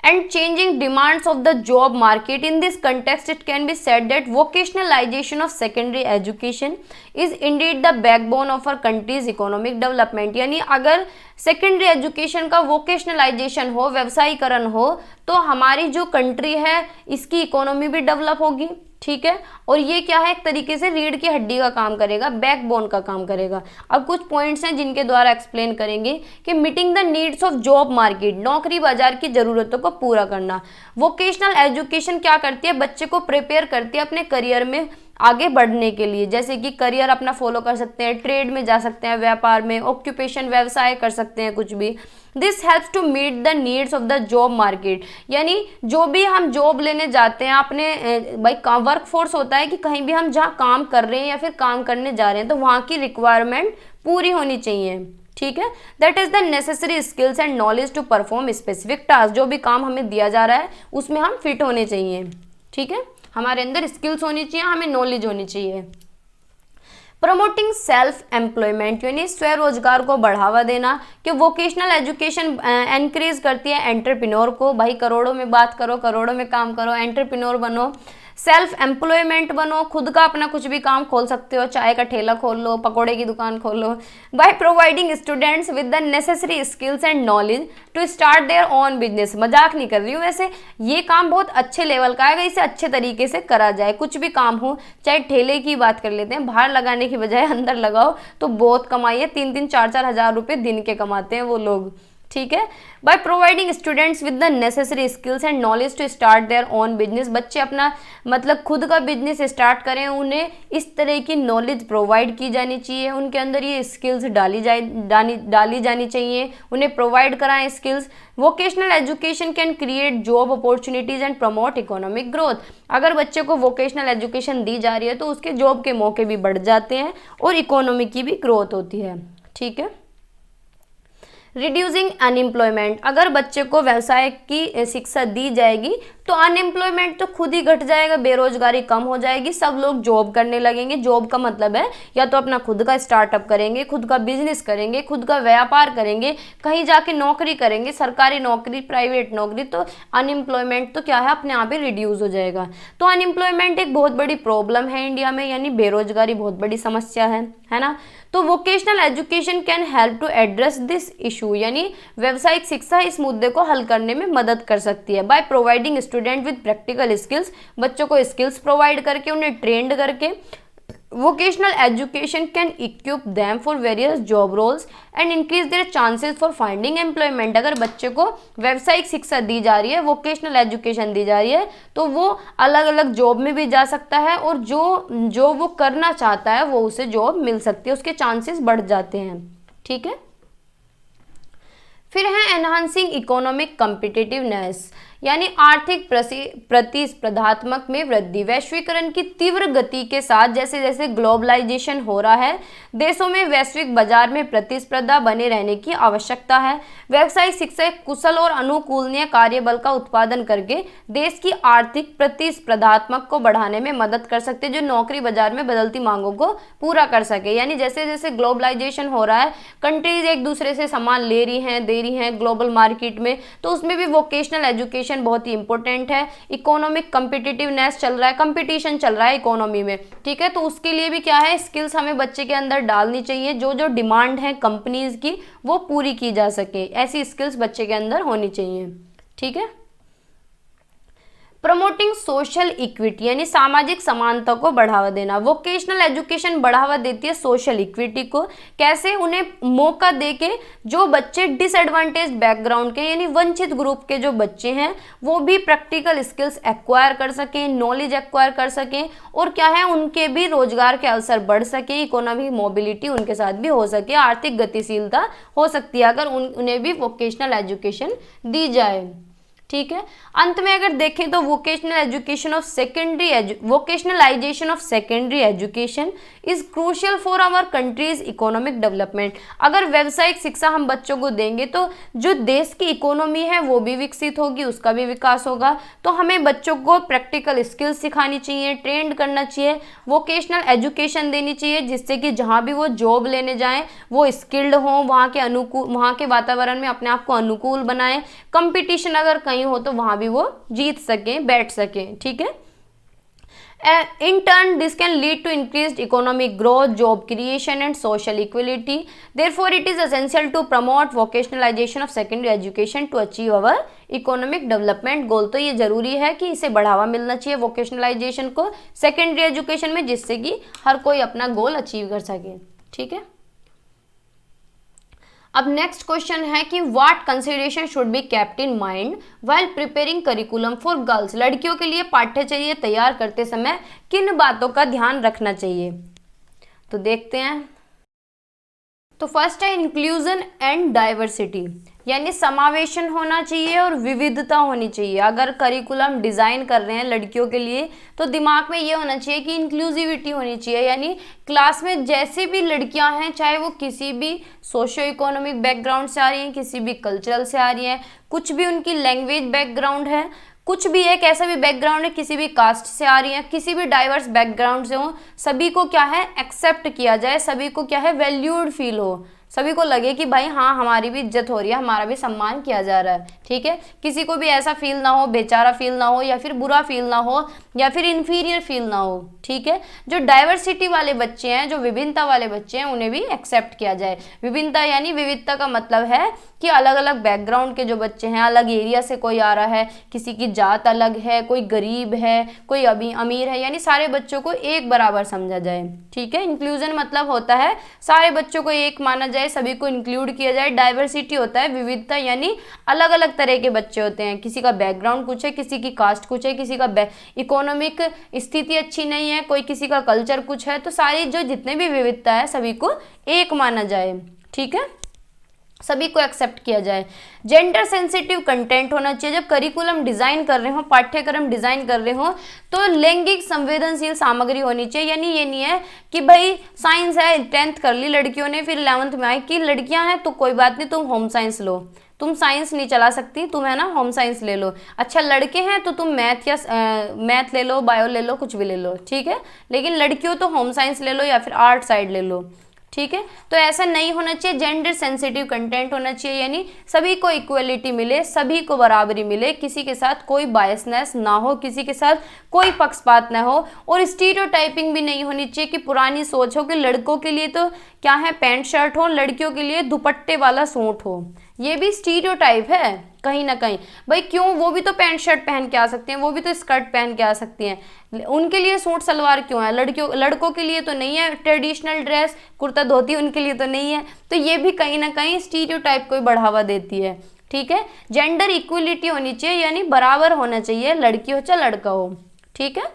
And changing demands of the job market, in this context it can be said that vocationalization of secondary education is indeed the backbone of our country's economic development। यानी अगर सेकेंडरी एजुकेशन का vocationalisation हो, व्यवसायीकरण हो, तो हमारी जो country है इसकी इकोनॉमी भी डेवलप होगी, ठीक है। और ये क्या है, एक तरीके से रीढ़ की हड्डी का काम करेगा, बैकबोन का काम करेगा। अब कुछ पॉइंट्स हैं जिनके द्वारा एक्सप्लेन करेंगे कि meeting the needs of job market, नौकरी बाजार की जरूरतों को पूरा करना। वोकेशनल एजुकेशन क्या करती है, बच्चे को प्रिपेयर करती है अपने करियर में आगे बढ़ने के लिए। जैसे कि करियर अपना फॉलो कर सकते हैं, ट्रेड में जा सकते हैं, व्यापार में, ऑक्यूपेशन व्यवसाय कर सकते हैं, कुछ भी। This helps to meet the needs of the job market. यानी जो भी हम जॉब लेने जाते हैं अपने भाई वर्क फोर्स होता है कि कहीं भी हम जहाँ काम कर रहे हैं या फिर काम करने जा रहे हैं तो वहाँ की रिक्वायरमेंट पूरी होनी चाहिए, ठीक है। That is the necessary skills and knowledge to perform specific task. जो भी काम हमें दिया जा रहा है उसमें हम फिट होने चाहिए, ठीक है। हमारे अंदर स्किल्स होनी चाहिए, हमें नॉलेज होनी चाहिए। प्रमोटिंग सेल्फ एम्प्लॉयमेंट, यानी स्वरोजगार को बढ़ावा देना, कि वोकेशनल एजुकेशन एनकरेज करती है एंटरप्रेन्योर को। भाई करोड़ों में बात करो, करोड़ों में काम करो, एंटरप्रेन्योर बनो, सेल्फ एम्प्लॉयमेंट बनो, खुद का अपना कुछ भी काम खोल सकते हो, चाय का ठेला खोल लो, पकोड़े की दुकान खोल लो। By providing students with the necessary skills and knowledge to start their own business. मजाक नहीं कर रही हूँ, वैसे ये काम बहुत अच्छे लेवल का है, इसे अच्छे तरीके से करा जाए। कुछ भी काम हो, चाहे ठेले की बात कर लेते हैं, बाहर लगाने की बजाय अंदर लगाओ तो बहुत कमाई है। 3-3, 4-4 हज़ार रुपये दिन के कमाते हैं वो लोग, ठीक है। By providing students with the necessary skills and knowledge to start their own business, बच्चे अपना मतलब खुद का बिजनेस स्टार्ट करें, उन्हें इस तरह की नॉलेज प्रोवाइड की जानी चाहिए, उनके अंदर ये स्किल्स डाली जानी चाहिए, उन्हें प्रोवाइड कराएं skills. Vocational education can create job opportunities and promote economic growth. अगर बच्चे को वोकेशनल एजुकेशन दी जा रही है तो उसके जॉब के मौके भी बढ़ जाते हैं और इकोनॉमी की भी ग्रोथ होती है, ठीक है। रिड्यूसिंग अनएम्प्लॉयमेंट, अगर बच्चे को व्यवसाय की शिक्षा दी जाएगी तो अनएम्प्लॉयमेंट तो खुद ही घट जाएगा, बेरोजगारी कम हो जाएगी, सब लोग जॉब करने लगेंगे। जॉब का मतलब है या तो अपना खुद का स्टार्टअप करेंगे, खुद का बिजनेस करेंगे, खुद का व्यापार करेंगे, कहीं जाके नौकरी करेंगे, सरकारी नौकरी, प्राइवेट नौकरी, तो अनएम्प्लॉयमेंट तो क्या है अपने आप ही रिड्यूस हो जाएगा। तो अनएम्प्लॉयमेंट एक बहुत बड़ी प्रॉब्लम है इंडिया में, यानी बेरोजगारी बहुत बड़ी समस्या है ना। तो vocational education can help to address this issue, यानी व्यावसायिक शिक्षा इस मुद्दे को हल करने में मदद कर सकती है। By providing student with practical skills, बच्चों को स्किल्स प्रोवाइड करके, उन्हें ट्रेंड करके, vocational education can equip them for various job roles and increase their chances for finding employment। अगर बच्चे को व्यावसायिक शिक्षा दी जा रही है, वोकेशनल एजुकेशन दी जा रही है, तो वो अलग अलग जॉब में भी जा सकता है और जो वो करना चाहता है वो उसे जॉब मिल सकती है, उसके चांसेस बढ़ जाते हैं, ठीक है। फिर है एनहांसिंग इकोनॉमिक कम्पिटिटिवनेस, यानी आर्थिक प्रतिस्पर्धात्मक में वृद्धि। वैश्वीकरण की तीव्र गति के साथ जैसे जैसे ग्लोबलाइजेशन हो रहा है, देशों में वैश्विक बाजार में प्रतिस्पर्धा बने रहने की आवश्यकता है। व्यवसायिक शिक्षा कुशल और अनुकूलनीय कार्यबल का उत्पादन करके देश की आर्थिक प्रतिस्पर्धात्मक को बढ़ाने में मदद कर सकते हैं, जो नौकरी बाजार में बदलती मांगों को पूरा कर सके। यानी जैसे जैसे ग्लोबलाइजेशन हो रहा है, कंट्रीज एक दूसरे से सामान ले रही हैं, दे रही हैं ग्लोबल मार्केट में, तो उसमें भी वोकेशनल एजुकेशन बहुत ही इंपॉर्टेंट है। इकोनॉमिक कम्पिटिटिवनेस चल रहा है, कंपटीशन चल रहा है इकोनॉमी में, ठीक है। तो उसके लिए भी क्या है, स्किल्स हमें बच्चे के अंदर डालनी चाहिए, जो जो डिमांड है कंपनीज की वो पूरी की जा सके, ऐसी स्किल्स बच्चे के अंदर होनी चाहिए, ठीक है। प्रमोटिंग सोशल इक्विटी यानी सामाजिक समानता को बढ़ावा देना। वोकेशनल एजुकेशन बढ़ावा देती है सोशल इक्विटी को। कैसे? उन्हें मौका देके जो बच्चे डिसएडवांटेज बैकग्राउंड के यानी वंचित ग्रुप के जो बच्चे हैं वो भी प्रैक्टिकल स्किल्स एक्वायर कर सकें, नॉलेज एक्वायर कर सकें, और क्या है, उनके भी रोजगार के अवसर बढ़ सके, इकोनॉमिक मोबिलिटी उनके साथ भी हो सके, आर्थिक गतिशीलता हो सकती है अगर उन्हें भी वोकेशनल एजुकेशन दी जाए। ठीक है। अंत में अगर देखें तो vocationalization of secondary education is crucial for our country's economic development. अगर व्यावसायिक शिक्षा हम बच्चों को देंगे तो जो देश की इकोनॉमी है वो भी विकसित होगी, उसका भी विकास होगा। तो हमें बच्चों को प्रैक्टिकल स्किल्स सिखानी चाहिए, ट्रेंड करना चाहिए, वोकेशनल एजुकेशन देनी चाहिए, जिससे कि जहाँ भी वो जॉब लेने जाएं वो स्किल्ड हों, वहाँ के वातावरण में अपने आप को अनुकूल बनाएं, कंपटीशन अगर कहीं हो तो वहां भी वो जीत सकें, बैठ सकें। ठीक है। In turn, this can lead to increased economic growth, job creation and social equality. Therefore, it is essential to promote vocationalization of secondary education to achieve our economic development goal. तो ये जरूरी है कि इसे बढ़ावा मिलना चाहिए वोकेशनलाइजेशन को सेकेंडरी एजुकेशन में, जिससे कि हर कोई अपना गोल अचीव कर सके। ठीक है। अब नेक्स्ट क्वेश्चन है कि what consideration should be kept in mind while preparing curriculum for girls. लड़कियों के लिए पाठ्यचर्या तैयार करते समय किन बातों का ध्यान रखना चाहिए? तो देखते हैं। तो फर्स्ट है इंक्लूजन एंड डाइवर्सिटी, यानी समावेशन होना चाहिए और विविधता होनी चाहिए। अगर करिकुलम डिज़ाइन कर रहे हैं लड़कियों के लिए तो दिमाग में ये होना चाहिए कि इंक्लूसिविटी होनी चाहिए, यानी क्लास में जैसे भी लड़कियां हैं, चाहे वो किसी भी सोशो इकोनॉमिक बैकग्राउंड से आ रही हैं, किसी भी कल्चरल से आ रही हैं, कुछ भी उनकी लैंग्वेज बैकग्राउंड है, कुछ भी एक ऐसा भी बैकग्राउंड है, किसी भी कास्ट से आ रही है, किसी भी डाइवर्स बैकग्राउंड से हो, सभी को क्या है एक्सेप्ट किया जाए, सभी को क्या है वैल्यूड फील हो, सभी को लगे कि भाई हाँ हमारी भी इज्जत हो रही है, हमारा भी सम्मान किया जा रहा है। ठीक है। किसी को भी ऐसा फील ना हो, बेचारा फील ना हो, या फिर बुरा फील ना हो, या फिर इन्फीरियर फील ना हो। ठीक है। जो डाइवर्सिटी वाले बच्चे हैं, जो विभिन्नता वाले बच्चे हैं, उन्हें भी एक्सेप्ट किया जाए। विभिन्नता यानी विविधता का मतलब है कि अलग अलग बैकग्राउंड के जो बच्चे हैं, अलग एरिया से कोई आ रहा है, किसी की जात अलग है, कोई गरीब है, कोई अभी अमीर है, यानी सारे बच्चों को एक बराबर समझा जाए। ठीक है। इंक्लूजन मतलब होता है सारे बच्चों को एक माना जाए, सभी को इंक्लूड किया जाए। डाइवर्सिटी होता है विविधता, यानी अलग अलग तरह के बच्चे होते हैं, किसी का बैकग्राउंड कुछ है, किसी की कास्ट कुछ है, किसी का इकोनॉमिक स्थिति अच्छी नहीं है, कोई किसी का कल्चर कुछ है, तो सारी जो जितने भी विविधता है सभी को एक माना जाए। ठीक है। सभी को एक्सेप्ट किया जाए। जेंडर सेंसिटिव कंटेंट होना चाहिए। जब करिकुलम डिजाइन कर रहे हो, पाठ्यक्रम डिजाइन कर रहे हो, तो लैंगिक संवेदनशील सामग्री होनी चाहिए। यानी ये नहीं है कि भाई साइंस है, 10th कर ली लड़कियों ने, फिर 11th में आई कि लड़कियां हैं तो कोई बात नहीं, तुम होम साइंस लो, तुम साइंस नहीं चला सकती, तुम है ना होम साइंस ले लो। अच्छा लड़के हैं तो तुम मैथ ले लो, बायो ले लो, कुछ भी ले लो। ठीक है। लेकिन लड़कियों तो होम साइंस ले लो या फिर आर्ट साइड ले लो। ठीक है। तो ऐसा नहीं होना चाहिए। जेंडर सेंसिटिव कंटेंट होना चाहिए, यानी सभी को इक्वलिटी मिले, सभी को बराबरी मिले, किसी के साथ कोई बायसनेस ना हो, किसी के साथ कोई पक्षपात ना हो, और स्टीरियोटाइपिंग भी नहीं होनी चाहिए कि पुरानी सोच हो कि लड़कों के लिए तो क्या है पैंट शर्ट हो, लड़कियों के लिए दुपट्टे वाला सूट हो। ये भी स्टीरियोटाइप है कहीं ना कहीं। भाई क्यों, वो भी तो पैंट शर्ट पहन के आ सकते हैं, वो भी तो स्कर्ट पहन के आ सकती हैं, उनके लिए सूट सलवार क्यों है? लड़कों के लिए तो नहीं है ट्रेडिशनल ड्रेस, कुर्ता धोती उनके लिए तो नहीं है। तो ये भी कहीं ना कहीं स्टीरियोटाइप को बढ़ावा देती है। ठीक है। जेंडर इक्वलिटी होनी चाहिए, यानी बराबर होना चाहिए, लड़की हो चाहे लड़का हो। ठीक है।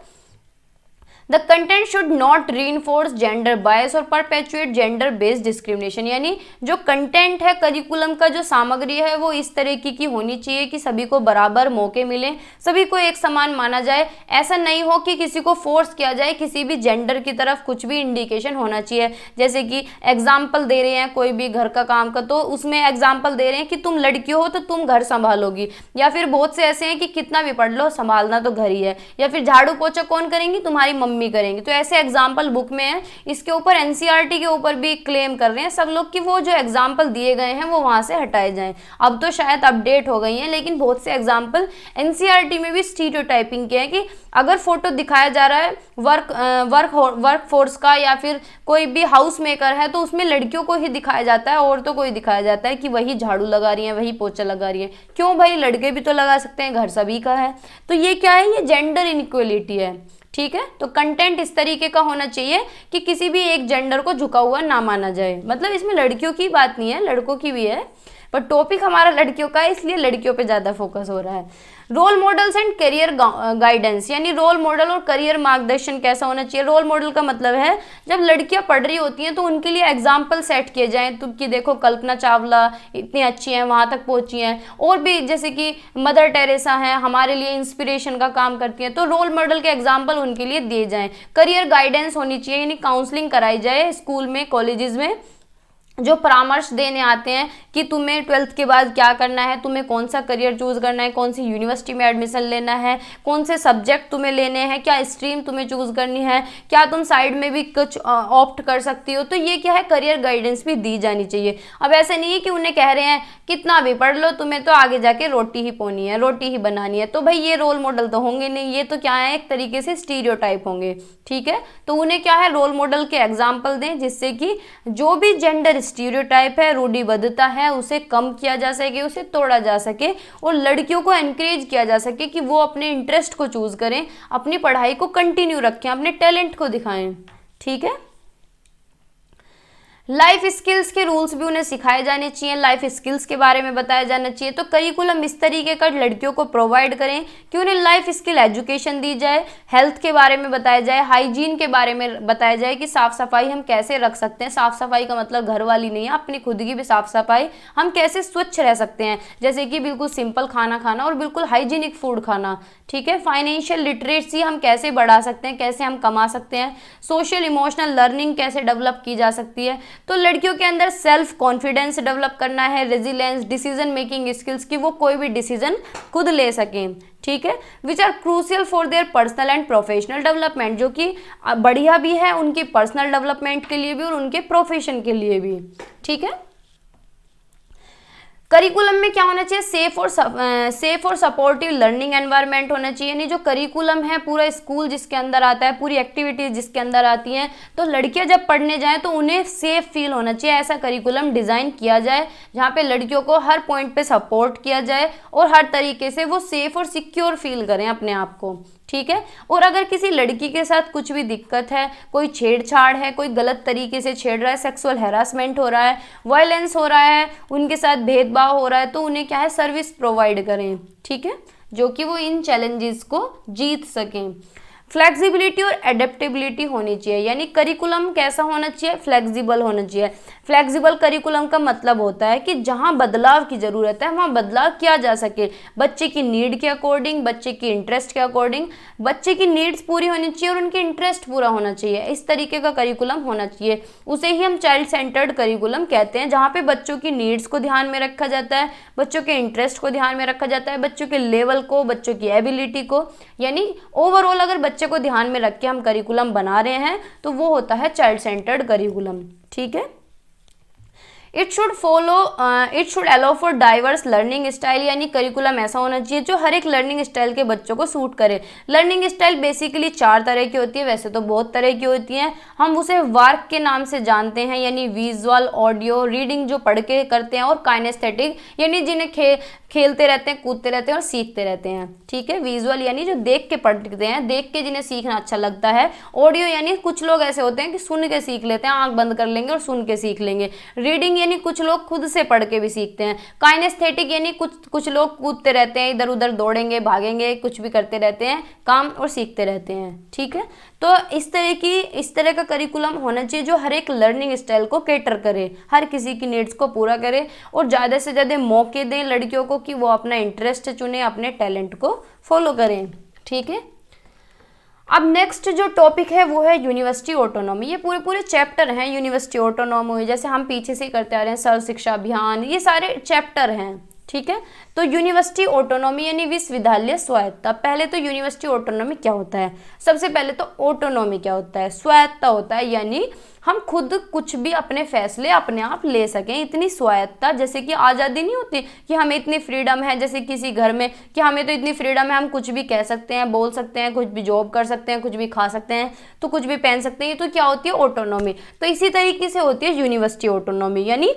The content should not reinforce gender bias और perpetuate gender based discrimination, यानी जो कंटेंट है करिकुलम का, जो सामग्री है वो इस तरह की होनी चाहिए कि सभी को बराबर मौके मिले, सभी को एक समान माना जाए। ऐसा नहीं हो कि किसी को फोर्स किया जाए किसी भी जेंडर की तरफ, कुछ भी इंडिकेशन होना चाहिए। जैसे कि एग्जाम्पल दे रहे हैं कोई भी घर का काम का, तो उसमें एग्जाम्पल दे रहे हैं कि तुम लड़की हो तो तुम घर संभालोगी, या फिर बहुत से ऐसे हैं कि कितना भी पढ़ लो संभालना तो घर ही है, या फिर झाड़ू पोछा कौन करेंगी, तुम्हारी मम्मी करेंगी। तो ऐसे एग्जाम्पल बुक में है, इसके ऊपर एनसीईआरटी के ऊपर भी क्लेम कर रहे हैं सब लोग कि वो जो एग्जाम्पल दिए गए हैं वो वहाँ से हटाए जाएं। अब तो शायद अपडेट हो गई हैं, लेकिन बहुत से एग्जाम्पल एनसीईआरटी में भी स्टीरियोटाइपिंग के हैं कि अगर फोटो दिखाया जा रहा है वर्क फोर्स का या फिर कोई भी हाउस मेकर है तो उसमें लड़कियों को ही दिखाया जाता है, औरतों को ही दिखाया जाता है कि वही झाड़ू लगा रही हैं, वही पोछा लगा रही हैं। क्यों भाई, लड़के भी तो लगा सकते हैं, घर सभी का है। तो ये क्या है, ये जेंडर इनइक्वलिटी है। ठीक है, तो कंटेंट इस तरीके का होना चाहिए कि किसी भी एक जेंडर को झुका हुआ ना माना जाए। मतलब इसमें लड़कियों की बात नहीं है, लड़कों की भी है, पर टॉपिक हमारा लड़कियों का है इसलिए लड़कियों पे ज़्यादा फोकस हो रहा है। Role models and career guidance, यानी रोल मॉडल और करियर मार्गदर्शन कैसा होना चाहिए। रोल मॉडल का मतलब है जब लड़कियां पढ़ रही होती हैं तो उनके लिए एग्जाम्पल सेट किए जाएं, तो कि देखो कल्पना चावला इतनी अच्छी हैं, वहां तक पहुंची हैं, और भी जैसे कि मदर टेरेसा हैं, हमारे लिए इंस्पिरेशन का काम करती हैं। तो रोल मॉडल के एग्जाम्पल उनके लिए दिए जाएं। करियर गाइडेंस होनी चाहिए, यानी काउंसलिंग कराई जाए स्कूल में, कॉलेजेस में, जो परामर्श देने आते हैं कि तुम्हें 12th के बाद क्या करना है, तुम्हें कौन सा करियर चूज करना है, कौन सी यूनिवर्सिटी में एडमिशन लेना है, कौन से सब्जेक्ट तुम्हें लेने हैं, क्या स्ट्रीम तुम्हें चूज करनी है, क्या तुम साइड में भी कुछ ऑप्ट कर सकती हो। तो ये क्या है, करियर गाइडेंस भी दी जानी चाहिए। अब ऐसा नहीं है कि उन्हें कह रहे हैं कितना भी पढ़ लो, तुम्हें तो आगे जाके रोटी ही पोनी है, रोटी ही बनानी है। तो भाई ये रोल मॉडल तो होंगे नहीं, ये तो क्या है, एक तरीके से स्टीरियोटाइप होंगे। ठीक है, तो उन्हें क्या है, रोल मॉडल के एग्जाम्पल दें जिससे कि जो भी जेंडर स्टीरियोटाइप है, रूढ़िबद्धता है, उसे कम किया जा सके, उसे तोड़ा जा सके, और लड़कियों को एनकरेज किया जा सके कि वो अपने इंटरेस्ट को चूज करें, अपनी पढ़ाई को कंटिन्यू रखें, अपने टैलेंट को दिखाएं। ठीक है, लाइफ स्किल्स के रूल्स भी उन्हें सिखाए जाने चाहिए, लाइफ स्किल्स के बारे में बताया जाना चाहिए। तो करिकुलम इस तरीके का लड़कियों को प्रोवाइड करें कि उन्हें लाइफ स्किल एजुकेशन दी जाए, हेल्थ के बारे में बताया जाए, हाइजीन के बारे में बताया जाए कि साफ सफाई हम कैसे रख सकते हैं। साफ सफाई का मतलब घर वाली नहीं है, अपनी खुद की भी साफ सफाई, हम कैसे स्वच्छ रह सकते हैं, जैसे कि बिल्कुल सिंपल खाना खाना और बिल्कुल हाइजीनिक फूड खाना। ठीक है, फाइनेंशियल लिटरेसी हम कैसे बढ़ा सकते हैं, कैसे हम कमा सकते हैं, सोशल इमोशनल लर्निंग कैसे डेवलप की जा सकती है। तो लड़कियों के अंदर सेल्फ कॉन्फिडेंस डेवलप करना है, रेजिलेंस, डिसीजन मेकिंग स्किल्स की वो कोई भी डिसीजन खुद ले सकें। ठीक है, which are crucial for their personal and professional development, जो कि बढ़िया भी है उनकी पर्सनल डेवलपमेंट के लिए भी और उनके प्रोफेशन के लिए भी। ठीक है, करिकुलम में क्या होना चाहिए, सेफ और सपोर्टिव लर्निंग एनवायरनमेंट होना चाहिए। यानी जो करिकुलम है पूरा स्कूल जिसके अंदर आता है, पूरी एक्टिविटीज जिसके अंदर आती हैं, तो लड़कियां जब पढ़ने जाएं तो उन्हें सेफ फील होना चाहिए। ऐसा करिकुलम डिज़ाइन किया जाए जहाँ पे लड़कियों को हर पॉइंट पे सपोर्ट किया जाए और हर तरीके से वो सेफ और सिक्योर फील करें अपने आप को। ठीक है, और अगर किसी लड़की के साथ कुछ भी दिक्कत है, कोई छेड़छाड़ है, कोई गलत तरीके से छेड़ रहा है, सेक्सुअल हैरासमेंट हो रहा है, वायलेंस हो रहा है, उनके साथ भेदभाव हो रहा है, तो उन्हें क्या है, सर्विस प्रोवाइड करें। ठीक है, जो कि वो इन चैलेंजेस को जीत सकें। फ्लेक्सिबिलिटी और एडेप्टेबिलिटी होनी चाहिए, यानी करिकुलम कैसा होना चाहिए, फ्लेक्सिबल होना चाहिए। फ्लेक्सिबल करिकुलम का मतलब होता है कि जहां बदलाव की ज़रूरत है वहां बदलाव किया जा सके, बच्चे की नीड के अकॉर्डिंग, बच्चे की इंटरेस्ट के अकॉर्डिंग। बच्चे की नीड्स पूरी होनी चाहिए और उनके इंटरेस्ट पूरा होना चाहिए, इस तरीके का करिकुलम होना चाहिए। उसे ही हम चाइल्ड सेंटर्ड करिकुलम कहते हैं, जहाँ पे बच्चों की नीड्स को ध्यान में रखा जाता है, बच्चों के इंटरेस्ट को ध्यान में रखा जाता है, बच्चों के लेवल को, बच्चों की एबिलिटी को, यानी ओवरऑल अगर बच्चे को ध्यान में रख के हम करिकुलम बना रहे हैं तो वो होता है चाइल्ड सेंटर्ड करिकुलम। ठीक है, it should allow for diverse learning style, यानी करिकुलम ऐसा होना चाहिए जो हर एक लर्निंग स्टाइल के बच्चों को सूट करे। लर्निंग स्टाइल बेसिकली 4 तरह की होती है, वैसे तो बहुत तरह की होती हैं, हम उसे वार्क के नाम से जानते हैं, यानी विजुअल, ऑडियो, रीडिंग जो पढ़ के करते हैं, और काइनेस्थेटिक यानी जिन्हें खेलते रहते हैं, कूदते रहते हैं और सीखते रहते हैं। ठीक है, विजुअल यानी जो देख के पढ़ते हैं, देख के जिन्हें सीखना अच्छा लगता है। ऑडियो यानी कुछ लोग ऐसे होते हैं कि सुन के सीख लेते हैं, आंख बंद कर लेंगे और सुन के सीख लेंगे। रीडिंग यानी कुछ लोग खुद से पढ़ के भी सीखते हैं। काइनेस्थेटिक यानी कुछ लोग कूदते रहते हैं, इधर उधर दौड़ेंगे, भागेंगे, कुछ भी करते रहते हैं, काम और सीखते रहते हैं। ठीक है, तो इस तरह का करिकुलम होना चाहिए जो हर एक लर्निंग स्टाइल को कैटर करे, हर किसी की नीड्स को पूरा करे और ज़्यादा से ज़्यादा मौके दें लड़कियों को कि वो अपना इंटरेस्ट चुने, अपने टैलेंट को फॉलो करें। ठीक है, अब नेक्स्ट जो टॉपिक है वो है यूनिवर्सिटी ऑटोनॉमी। ये पूरे चैप्टर हैं यूनिवर्सिटी ऑटोनॉमी, जैसे हम पीछे से करते आ रहे हैं सर्व शिक्षा अभियान, ये सारे चैप्टर हैं। ठीक है। तो यूनिवर्सिटी ऑटोनॉमी यानी विश्वविद्यालय स्वायत्तता। पहले तो यूनिवर्सिटी ऑटोनॉमी क्या होता है, सबसे पहले तो ऑटोनॉमी क्या होता है, स्वायत्तता होता है, यानी हम खुद कुछ भी अपने फैसले अपने आप ले सकें, इतनी स्वायत्तता, जैसे कि आज़ादी नहीं होती कि हमें इतनी फ्रीडम है, जैसे किसी घर में कि हमें तो इतनी फ्रीडम है, हम कुछ भी कह सकते हैं, बोल सकते हैं, कुछ भी जॉब कर सकते हैं, कुछ भी खा सकते हैं, तो कुछ भी पहन सकते हैं, तो क्या होती है ऑटोनॉमी। तो इसी तरीके से होती है यूनिवर्सिटी ऑटोनॉमी, यानी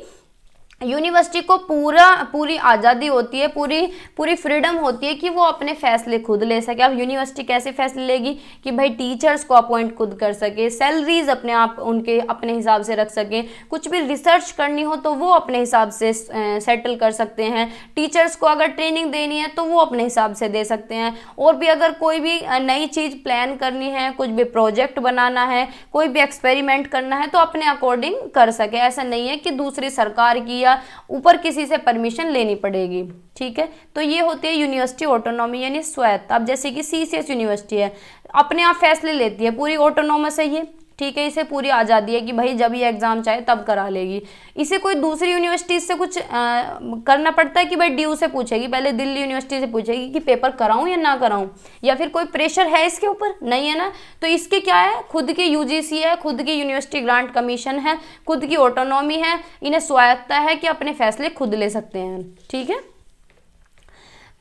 यूनिवर्सिटी को पूरी आज़ादी होती है, पूरी फ्रीडम होती है कि वो अपने फैसले खुद ले सके। अब यूनिवर्सिटी कैसे फैसले लेगी कि भाई टीचर्स को अपॉइंट खुद कर सके, सैलरीज अपने आप उनके अपने हिसाब से रख सकें, कुछ भी रिसर्च करनी हो तो वो अपने हिसाब से सेटल कर सकते हैं, टीचर्स को अगर ट्रेनिंग देनी है तो वो अपने हिसाब से दे सकते हैं, और भी अगर कोई भी नई चीज़ प्लान करनी है, कुछ भी प्रोजेक्ट बनाना है, कोई भी एक्सपेरिमेंट करना है तो अपने अकॉर्डिंग कर सके। ऐसा नहीं है कि दूसरी सरकार की ऊपर किसी से परमिशन लेनी पड़ेगी, ठीक है। तो ये होती है यूनिवर्सिटी ऑटोनॉमी यानी स्वायत्त। अब जैसे कि सीसीएस यूनिवर्सिटी है, अपने आप फैसले लेती है, पूरी ऑटोनॉमस है ये, ठीक है, इसे पूरी आज़ादी है कि भाई जब ये एग्ज़ाम चाहे तब करा लेगी। इसे कोई दूसरी यूनिवर्सिटी से कुछ करना पड़ता है कि भाई ड्यू से पूछेगी, पहले दिल्ली यूनिवर्सिटी से पूछेगी कि पेपर कराऊं या ना कराऊं, या फिर कोई प्रेशर है इसके ऊपर, नहीं है ना। तो इसके क्या है, खुद की यूजीसी है, खुद की यूनिवर्सिटी ग्रांट कमीशन है, खुद की ऑटोनॉमी है, इन्हें स्वायत्तता है कि अपने फैसले खुद ले सकते हैं, ठीक है।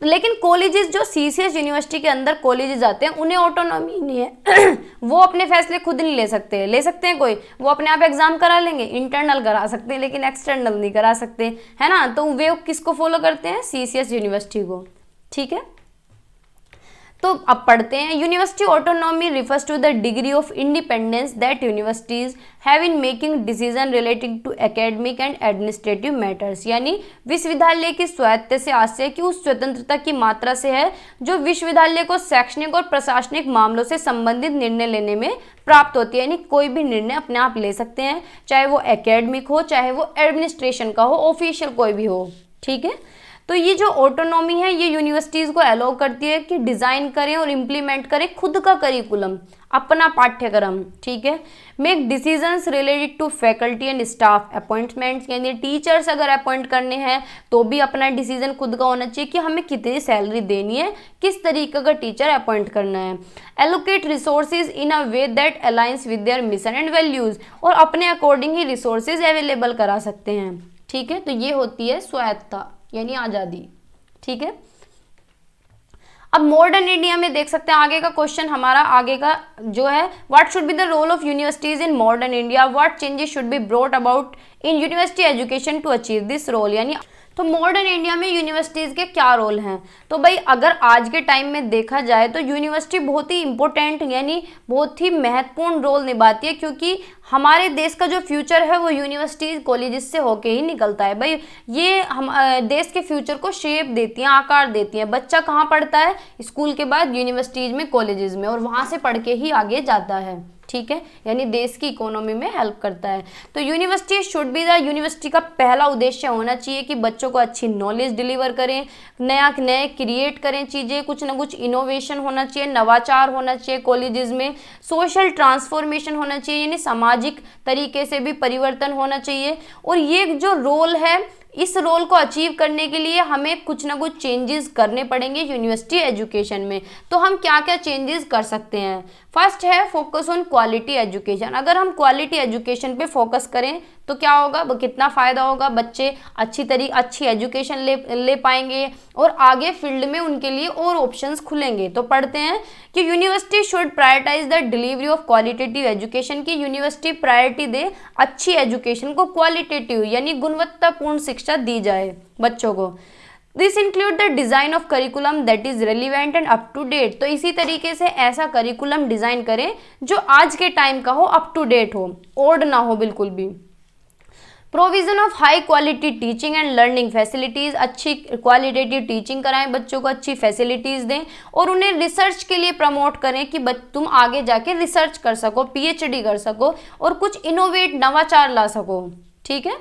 लेकिन कॉलेजेस जो सीसीएस यूनिवर्सिटी के अंदर कॉलेजेस आते हैं उन्हें ऑटोनॉमी नहीं है वो अपने फैसले खुद नहीं ले सकते हैं कोई, वो अपने आप एग्जाम करा लेंगे, इंटरनल करा सकते हैं लेकिन एक्सटर्नल नहीं करा सकते, है ना। तो वे किसको फॉलो करते हैं, सीसीएस यूनिवर्सिटी को, ठीक है। तो अब पढ़ते हैं, university autonomy refers to the degree of independence that universities have in making decision relating to academic and administrative matters, यानी विश्वविद्यालय की स्वायत्तता से आशय की उस स्वतंत्रता की मात्रा से है जो विश्वविद्यालय को शैक्षणिक और प्रशासनिक मामलों से संबंधित निर्णय लेने में प्राप्त होती है। यानी कोई भी निर्णय अपने आप ले सकते हैं, चाहे वो एकेडमिक हो, चाहे वो एडमिनिस्ट्रेशन का हो, ऑफिशियल कोई भी हो, ठीक है। तो ये जो ऑटोनॉमी है ये यूनिवर्सिटीज़ को अलाउ करती है कि डिज़ाइन करें और इम्प्लीमेंट करें खुद का करिकुलम, अपना पाठ्यक्रम, ठीक है। Make decisions related to faculty and staff appointments, यानी टीचर्स अगर अपॉइंट करने हैं तो भी अपना डिसीजन खुद का होना चाहिए कि हमें कितनी सैलरी देनी है, किस तरीके का टीचर अपॉइंट करना है। Allocate resources in a way that aligns with their mission and values, और अपने अकॉर्डिंग ही रिसोर्सेज अवेलेबल करा सकते हैं, ठीक है। तो ये होती है स्वायत्तता यानी आज़ादी, ठीक है। अब मॉडर्न इंडिया में देख सकते हैं आगे का क्वेश्चन हमारा, आगे का जो है, what should be the role of universities in modern India, what changes should be brought about in university education to achieve this role, यानी तो मॉडर्न इंडिया में यूनिवर्सिटीज़ के क्या रोल हैं। तो भाई अगर आज के टाइम में देखा जाए तो यूनिवर्सिटी बहुत ही इंपॉर्टेंट यानी बहुत ही महत्वपूर्ण रोल निभाती है, क्योंकि हमारे देश का जो फ्यूचर है वो यूनिवर्सिटीज़ कॉलेजेस से होके ही निकलता है। भाई ये हम देश के फ्यूचर को शेप देती हैं, आकार देती हैं। बच्चा कहाँ पढ़ता है, स्कूल के बाद यूनिवर्सिटीज़ में, कॉलेजेस में, और वहाँ से पढ़ के ही आगे जाता है, ठीक है, यानी देश की इकोनॉमी में हेल्प करता है। तो university should be the, university का पहला उद्देश्य होना चाहिए कि बच्चों को अच्छी नॉलेज डिलीवर करें, नए क्रिएट करें चीज़ें, कुछ ना कुछ इनोवेशन होना चाहिए, नवाचार होना चाहिए कॉलेजेस में, सोशल ट्रांसफॉर्मेशन होना चाहिए यानी सामाजिक तरीके से भी परिवर्तन होना चाहिए। और ये जो रोल है, इस रोल को अचीव करने के लिए हमें कुछ ना कुछ चेंजेस करने पड़ेंगे यूनिवर्सिटी एजुकेशन में। तो हम क्या क्या चेंजेस कर सकते हैं, फर्स्ट है फोकस ऑन क्वालिटी एजुकेशन। अगर हम क्वालिटी एजुकेशन पे फोकस करें तो क्या होगा, कितना फ़ायदा होगा, बच्चे अच्छी एजुकेशन ले पाएंगे और आगे फील्ड में उनके लिए और ऑप्शंस खुलेंगे। तो पढ़ते हैं कि university should prioritize the delivery of qualitative education, की यूनिवर्सिटी प्रायोरिटी दे अच्छी एजुकेशन को, क्वालिटेटिव यानी गुणवत्तापूर्ण शिक्षा दी जाए बच्चों को। This include the design of curriculum that is relevant and up to date. तो इसी तरीके से ऐसा करिकुलम डिज़ाइन करें जो आज के टाइम का हो, अप टू डेट हो, ओल्ड ना हो बिल्कुल भी। Provision of high quality teaching and learning facilities, अच्छी क्वालिटेटिव टीचिंग कराएं बच्चों को, अच्छी फैसिलिटीज़ दें और उन्हें रिसर्च के लिए प्रमोट करें कि तुम आगे जाके रिसर्च कर सको, पीएचडी कर सको और कुछ इनोवेट नवाचार ला सको, ठीक है।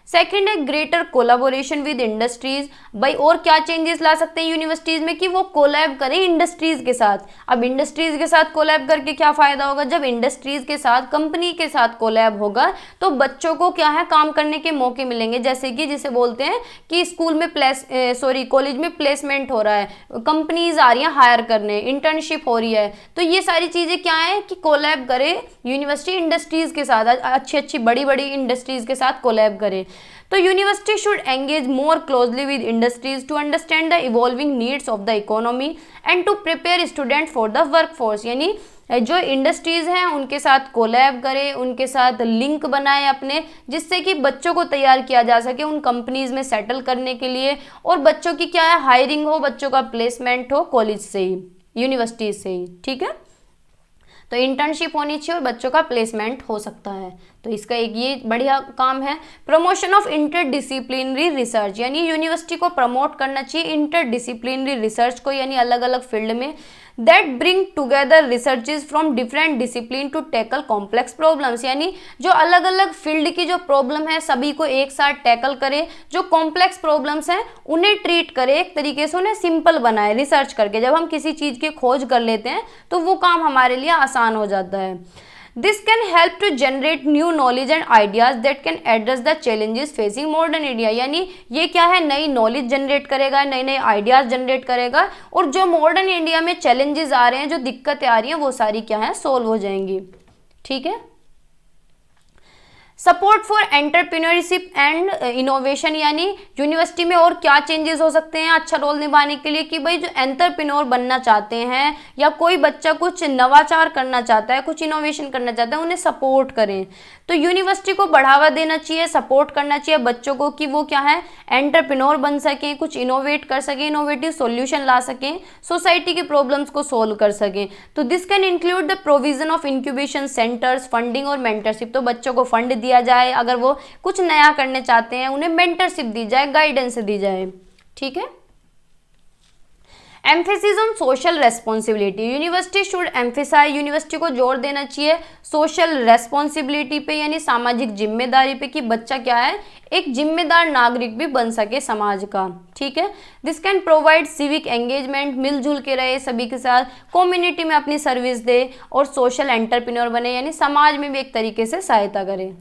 सेकंड है ग्रेटर कोलाबोरेशन विद इंडस्ट्रीज। भाई और क्या चेंजेस ला सकते हैं यूनिवर्सिटीज में कि वो कोलैब करें इंडस्ट्रीज के साथ। अब इंडस्ट्रीज के साथ कोलैब करके क्या फायदा होगा, जब इंडस्ट्रीज के साथ कंपनी के साथ कोलैब होगा तो बच्चों को क्या है काम करने के मौके मिलेंगे। जैसे कि जिसे बोलते हैं कि स्कूल में कॉलेज में प्लेसमेंट हो रहा है, कंपनीज आ रही हैं हायर करने, इंटर्नशिप हो रही है, तो ये सारी चीजें क्या है कि कोलैब करे यूनिवर्सिटी इंडस्ट्रीज के साथ, अच्छी अच्छी बड़ी बड़ी इंडस्ट्रीज के साथ कोलैब करे। तो university should engage more closely with industries to understand the evolving needs of the economy and to prepare student for the workforce. यानी जो इंडस्ट्रीज हैं उनके साथ कोलैब करे, उनके साथ लिंक बनाए अपने, जिससे कि बच्चों को तैयार किया जा सके उन कंपनीज में सेटल करने के लिए, और बच्चों की क्या है हायरिंग हो, बच्चों का प्लेसमेंट हो कॉलेज से ही, यूनिवर्सिटी से ही। ठीक है, तो इंटर्नशिप होनी चाहिए और बच्चों का प्लेसमेंट हो सकता है। तो इसका एक ये बढ़िया काम है। प्रमोशन ऑफ इंटरडिसिप्लिनरी रिसर्च, यानी यूनिवर्सिटी को प्रमोट करना चाहिए इंटरडिसिप्लिनरी रिसर्च को, यानी अलग अलग फील्ड में, that bring together researches from different discipline to tackle complex problems. यानी जो अलग अलग फील्ड की जो प्रॉब्लम है सभी को एक साथ टैकल करे, जो कॉम्प्लेक्स प्रॉब्लम्स हैं उन्हें ट्रीट करे, एक तरीके से उन्हें सिंपल बनाए रिसर्च करके। जब हम किसी चीज़ की खोज कर लेते हैं तो वो काम हमारे लिए आसान हो जाता है। This can help to generate new knowledge and ideas that can address the challenges facing modern India। यानी ये क्या है, नई नॉलेज जनरेट करेगा, नए नए आइडियाज जनरेट करेगा, और जो मॉडर्न इंडिया में चैलेंजेस आ रहे हैं, जो दिक्कतें आ रही हैं, वो सारी क्या है सोल्व हो जाएंगी। ठीक है। Support for entrepreneurship and innovation, यानी यूनिवर्सिटी में और क्या चेंजेस हो सकते हैं अच्छा रोल निभाने के लिए कि भाई जो एंटरप्रेन्योर बनना चाहते हैं या कोई बच्चा कुछ नवाचार करना चाहता है, कुछ इनोवेशन करना चाहता है, उन्हें सपोर्ट करें। तो यूनिवर्सिटी को बढ़ावा देना चाहिए, सपोर्ट करना चाहिए बच्चों को कि वो क्या है एंटरप्रेन्योर बन सकें, कुछ इनोवेट कर सकें, इनोवेटिव सॉल्यूशन ला सकें, सोसाइटी की प्रॉब्लम्स को सोल्व कर सकें। तो this can include the provision of incubation centres, funding और मेंटरशिप। तो बच्चों को फंड दिया जाए, अगर वो कुछ नया करने चाहते हैं उन्हें मेंटरशिप दी जाए, गाइडेंस दी जाए। ठीक है। Emphasis on social responsibility, university should emphasize, university को जोर देना चाहिए सोशल रेस्पॉन्सिबिलिटी पे, यानी सामाजिक जिम्मेदारी पे, कि बच्चा क्या है एक जिम्मेदार नागरिक भी बन सके समाज का। ठीक है। This can provide civic engagement, मिलजुल के रहे सभी के साथ, कम्युनिटी में अपनी सर्विस दे और सोशल एंटरप्रेन्योर बने, यानी समाज में भी एक तरीके से सहायता करे।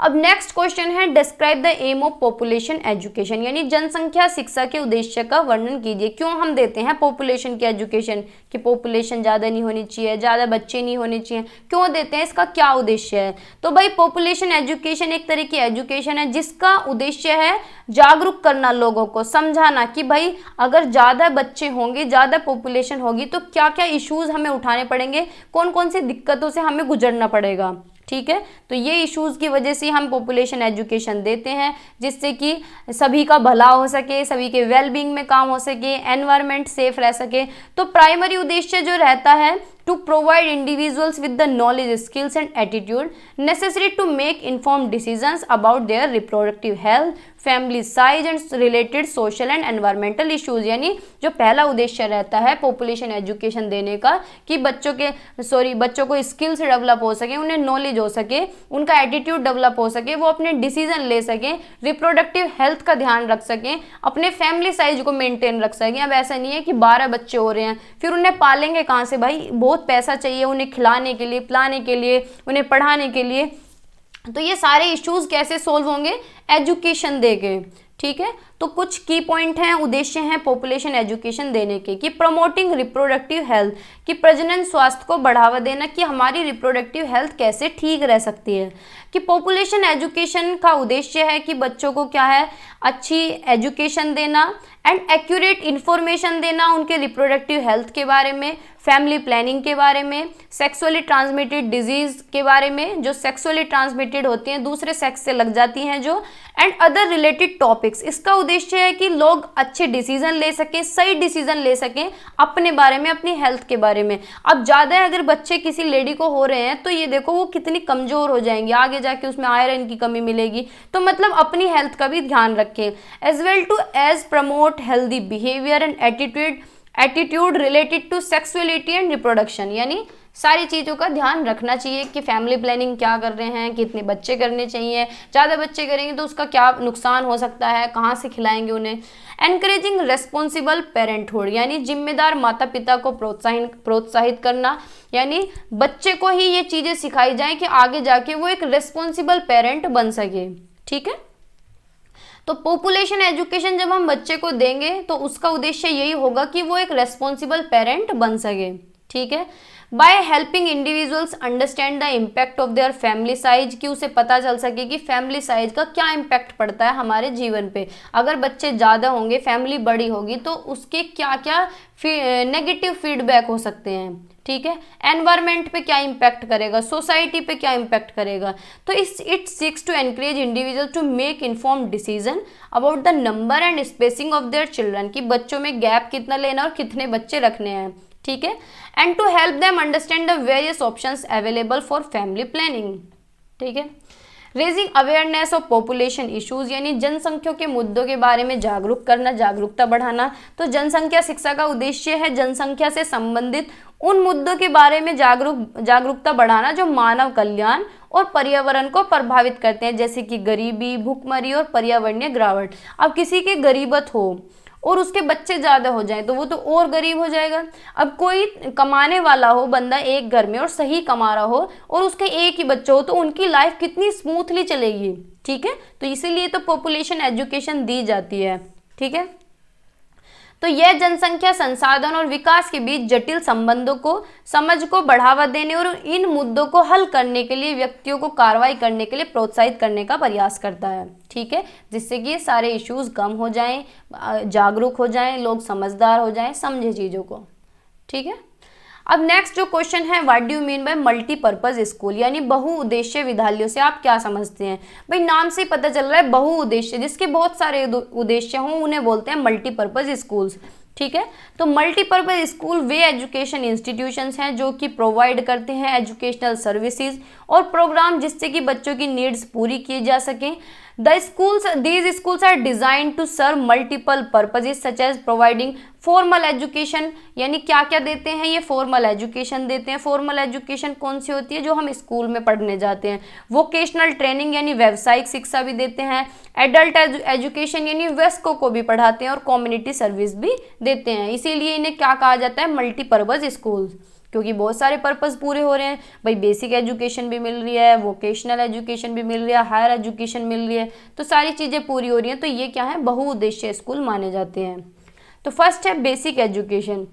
अब नेक्स्ट क्वेश्चन है describe the aim of population education, यानी जनसंख्या शिक्षा के उद्देश्य का वर्णन कीजिए। क्यों हम देते हैं पॉपुलेशन की एजुकेशन, कि पॉपुलेशन ज़्यादा नहीं होनी चाहिए, ज़्यादा बच्चे नहीं होने चाहिए, क्यों देते हैं, इसका क्या उद्देश्य है। तो भाई पॉपुलेशन एजुकेशन एक तरह की एजुकेशन है जिसका उद्देश्य है जागरूक करना, लोगों को समझाना कि भाई अगर ज़्यादा बच्चे होंगे, ज़्यादा पॉपुलेशन होगी तो क्या क्या इश्यूज़ हमें उठाने पड़ेंगे, कौन कौन सी दिक्कतों से हमें गुजरना पड़ेगा। ठीक है। तो ये इश्यूज़ की वजह से हम पॉपुलेशन एजुकेशन देते हैं, जिससे कि सभी का भला हो सके, सभी के वेलबींग में काम हो सके, एनवायरनमेंट सेफ रह सके। तो प्राइमरी उद्देश्य जो रहता है to provide individuals with the knowledge, skills and attitude necessary to make informed decisions about their reproductive health, family size and related social and environmental issues। यानी जो पहला उद्देश्य रहता है पॉपुलेशन एजुकेशन देने का कि बच्चों को स्किल्स डेवलप हो सके, उन्हें नॉलेज हो सके, उनका एटीट्यूड डेवलप हो सके, वो अपने डिसीजन ले सकें, रिप्रोडक्टिव हेल्थ का ध्यान रख सकें, अपने फैमिली साइज को मेंटेन रख सकें। अब ऐसा नहीं है कि 12 बच्चे हो रहे हैं फिर उन्हें पालेंगे कहाँ से, भाई बहुत पैसा चाहिए उन्हें खिलाने के लिए, पिलाने के लिए, उन्हें पढ़ाने के लिए। तो ये सारे इश्यूज कैसे सोल्व होंगे, एजुकेशन देके। ठीक है। तो कुछ की पॉइंट हैं, उद्देश्य हैं पॉपुलेशन एजुकेशन देने के, कि प्रमोटिंग रिप्रोडक्टिव हेल्थ, कि प्रजनन स्वास्थ्य को बढ़ावा देना, कि हमारी रिप्रोडक्टिव हेल्थ कैसे ठीक रह सकती है। कि पॉपुलेशन एजुकेशन का उद्देश्य है कि बच्चों को क्या है अच्छी एजुकेशन देना एंड एक्यूरेट इन्फॉर्मेशन देना उनके रिप्रोडक्टिव हेल्थ के बारे में, फैमिली प्लानिंग के बारे में, सेक्सुअली ट्रांसमिटेड डिजीज के बारे में, जो सेक्सुअली ट्रांसमिटेड होती हैं, दूसरे सेक्स से लग जाती हैं जो, एंड अदर रिलेटेड टॉपिक्स। इसका उद्देश्य है कि लोग अच्छे डिसीजन ले सकें, सही डिसीजन ले सकें अपने बारे में, अपनी हेल्थ के बारे में। अब ज़्यादा अगर बच्चे किसी लेडी को हो रहे हैं तो ये देखो वो कितनी कमज़ोर हो जाएंगी, आगे जाके उसमें आयरन की कमी मिलेगी। तो मतलब अपनी हेल्थ का भी ध्यान रखें। As well to as promote healthy behaviour and attitude related to sexuality and reproduction, यानी सारी चीज़ों का ध्यान रखना चाहिए कि फैमिली प्लानिंग क्या कर रहे हैं, कितने बच्चे करने चाहिए, ज़्यादा बच्चे करेंगे तो उसका क्या नुकसान हो सकता है, कहाँ से खिलाएंगे उन्हें। एनकरेजिंग रेस्पॉन्सिबल पेरेंटहुड यानी जिम्मेदार माता पिता को प्रोत्साहित करना, यानी बच्चे को ही ये चीज़ें सिखाई जाए कि आगे जाके वो एक रेस्पॉन्सिबल पेरेंट बन सके। ठीक है, तो पॉपुलेशन एजुकेशन जब हम बच्चे को देंगे तो उसका उद्देश्य यही होगा कि वो एक रेस्पॉन्सिबल पेरेंट बन सके। ठीक है, by helping individuals understand the impact of their family size, कि उसे पता चल सके कि फैमिली साइज का क्या इम्पैक्ट पड़ता है हमारे जीवन पे। अगर बच्चे ज़्यादा होंगे, फैमिली बड़ी होगी तो उसके क्या क्या नेगेटिव फीडबैक हो सकते हैं। ठीक है, एनवायरमेंट पे क्या इम्पैक्ट करेगा, सोसाइटी पे क्या इम्पैक्ट करेगा। तो it seeks to encourage individual to make informed decision about the number and spacing of their children, कि बच्चों में गैप कितना लेना और कितने बच्चे रखने हैं। ठीक है, and to help them understand the various options available for family planning. ठीक है, raising awareness of population issues यानी जनसंख्या के मुद्दों के बारे में जागरूक करना, जागरूकता बढ़ाना। तो जनसंख्या शिक्षा का उद्देश्य है जनसंख्या से संबंधित उन मुद्दों के बारे में जागरूकता बढ़ाना जो मानव कल्याण और पर्यावरण को प्रभावित करते हैं, जैसे कि गरीबी, भूखमरी और पर्यावरणीय गिरावट। अब किसी की गरीबत हो और उसके बच्चे ज़्यादा हो जाएं तो वो तो और गरीब हो जाएगा। अब कोई कमाने वाला हो बंदा एक घर में और सही कमा रहा हो और उसके एक ही बच्चे हो तो उनकी लाइफ कितनी स्मूथली चलेगी। ठीक है, तो इसीलिए तो पॉपुलेशन एजुकेशन दी जाती है। ठीक है, तो यह जनसंख्या, संसाधन और विकास के बीच जटिल संबंधों को समझ को बढ़ावा देने और इन मुद्दों को हल करने के लिए व्यक्तियों को कार्रवाई करने के लिए प्रोत्साहित करने का प्रयास करता है। ठीक है, जिससे कि ये सारे इश्यूज कम हो जाएं, जागरूक हो जाएं, लोग समझदार हो जाएं, समझे चीज़ों को। ठीक है, अब नेक्स्ट जो क्वेश्चन है, what do you mean by multipurpose school, यानी बहुउद्देश्य विद्यालयों से आप क्या समझते हैं। भाई नाम से पता चल रहा है बहुउद्देश्य, जिसके बहुत सारे उद्देश्य हों उन्हें बोलते हैं मल्टीपर्पज स्कूल्स। ठीक है, तो मल्टीपर्पज स्कूल वे एजुकेशन इंस्टीट्यूशंस हैं जो कि प्रोवाइड करते हैं एजुकेशनल सर्विसेज और प्रोग्राम जिससे कि बच्चों की नीड्स पूरी की जा सकें। These schools are designed to serve multiple purposes such as providing formal education, यानी क्या क्या देते हैं ये, फॉर्मल एजुकेशन देते हैं। फॉर्मल एजुकेशन कौन सी होती है, जो हम स्कूल में पढ़ने जाते हैं। वोकेशनल ट्रेनिंग यानी व्यावसायिक शिक्षा भी देते हैं। एडल्ट एजुकेशन यानी वयस्कों को भी पढ़ाते हैं और कम्युनिटी सर्विस भी देते हैं। इसीलिए इन्हें क्या कहा जाता है, मल्टीपर्पज स्कूल, क्योंकि बहुत सारे पर्पस पूरे हो रहे हैं। भाई बेसिक एजुकेशन भी मिल रही है, वोकेशनल एजुकेशन भी मिल रही है, हायर एजुकेशन मिल रही है, तो सारी चीज़ें पूरी हो रही हैं। तो ये क्या है, बहुउद्देश्य स्कूल माने जाते हैं। तो फर्स्ट है बेसिक एजुकेशन।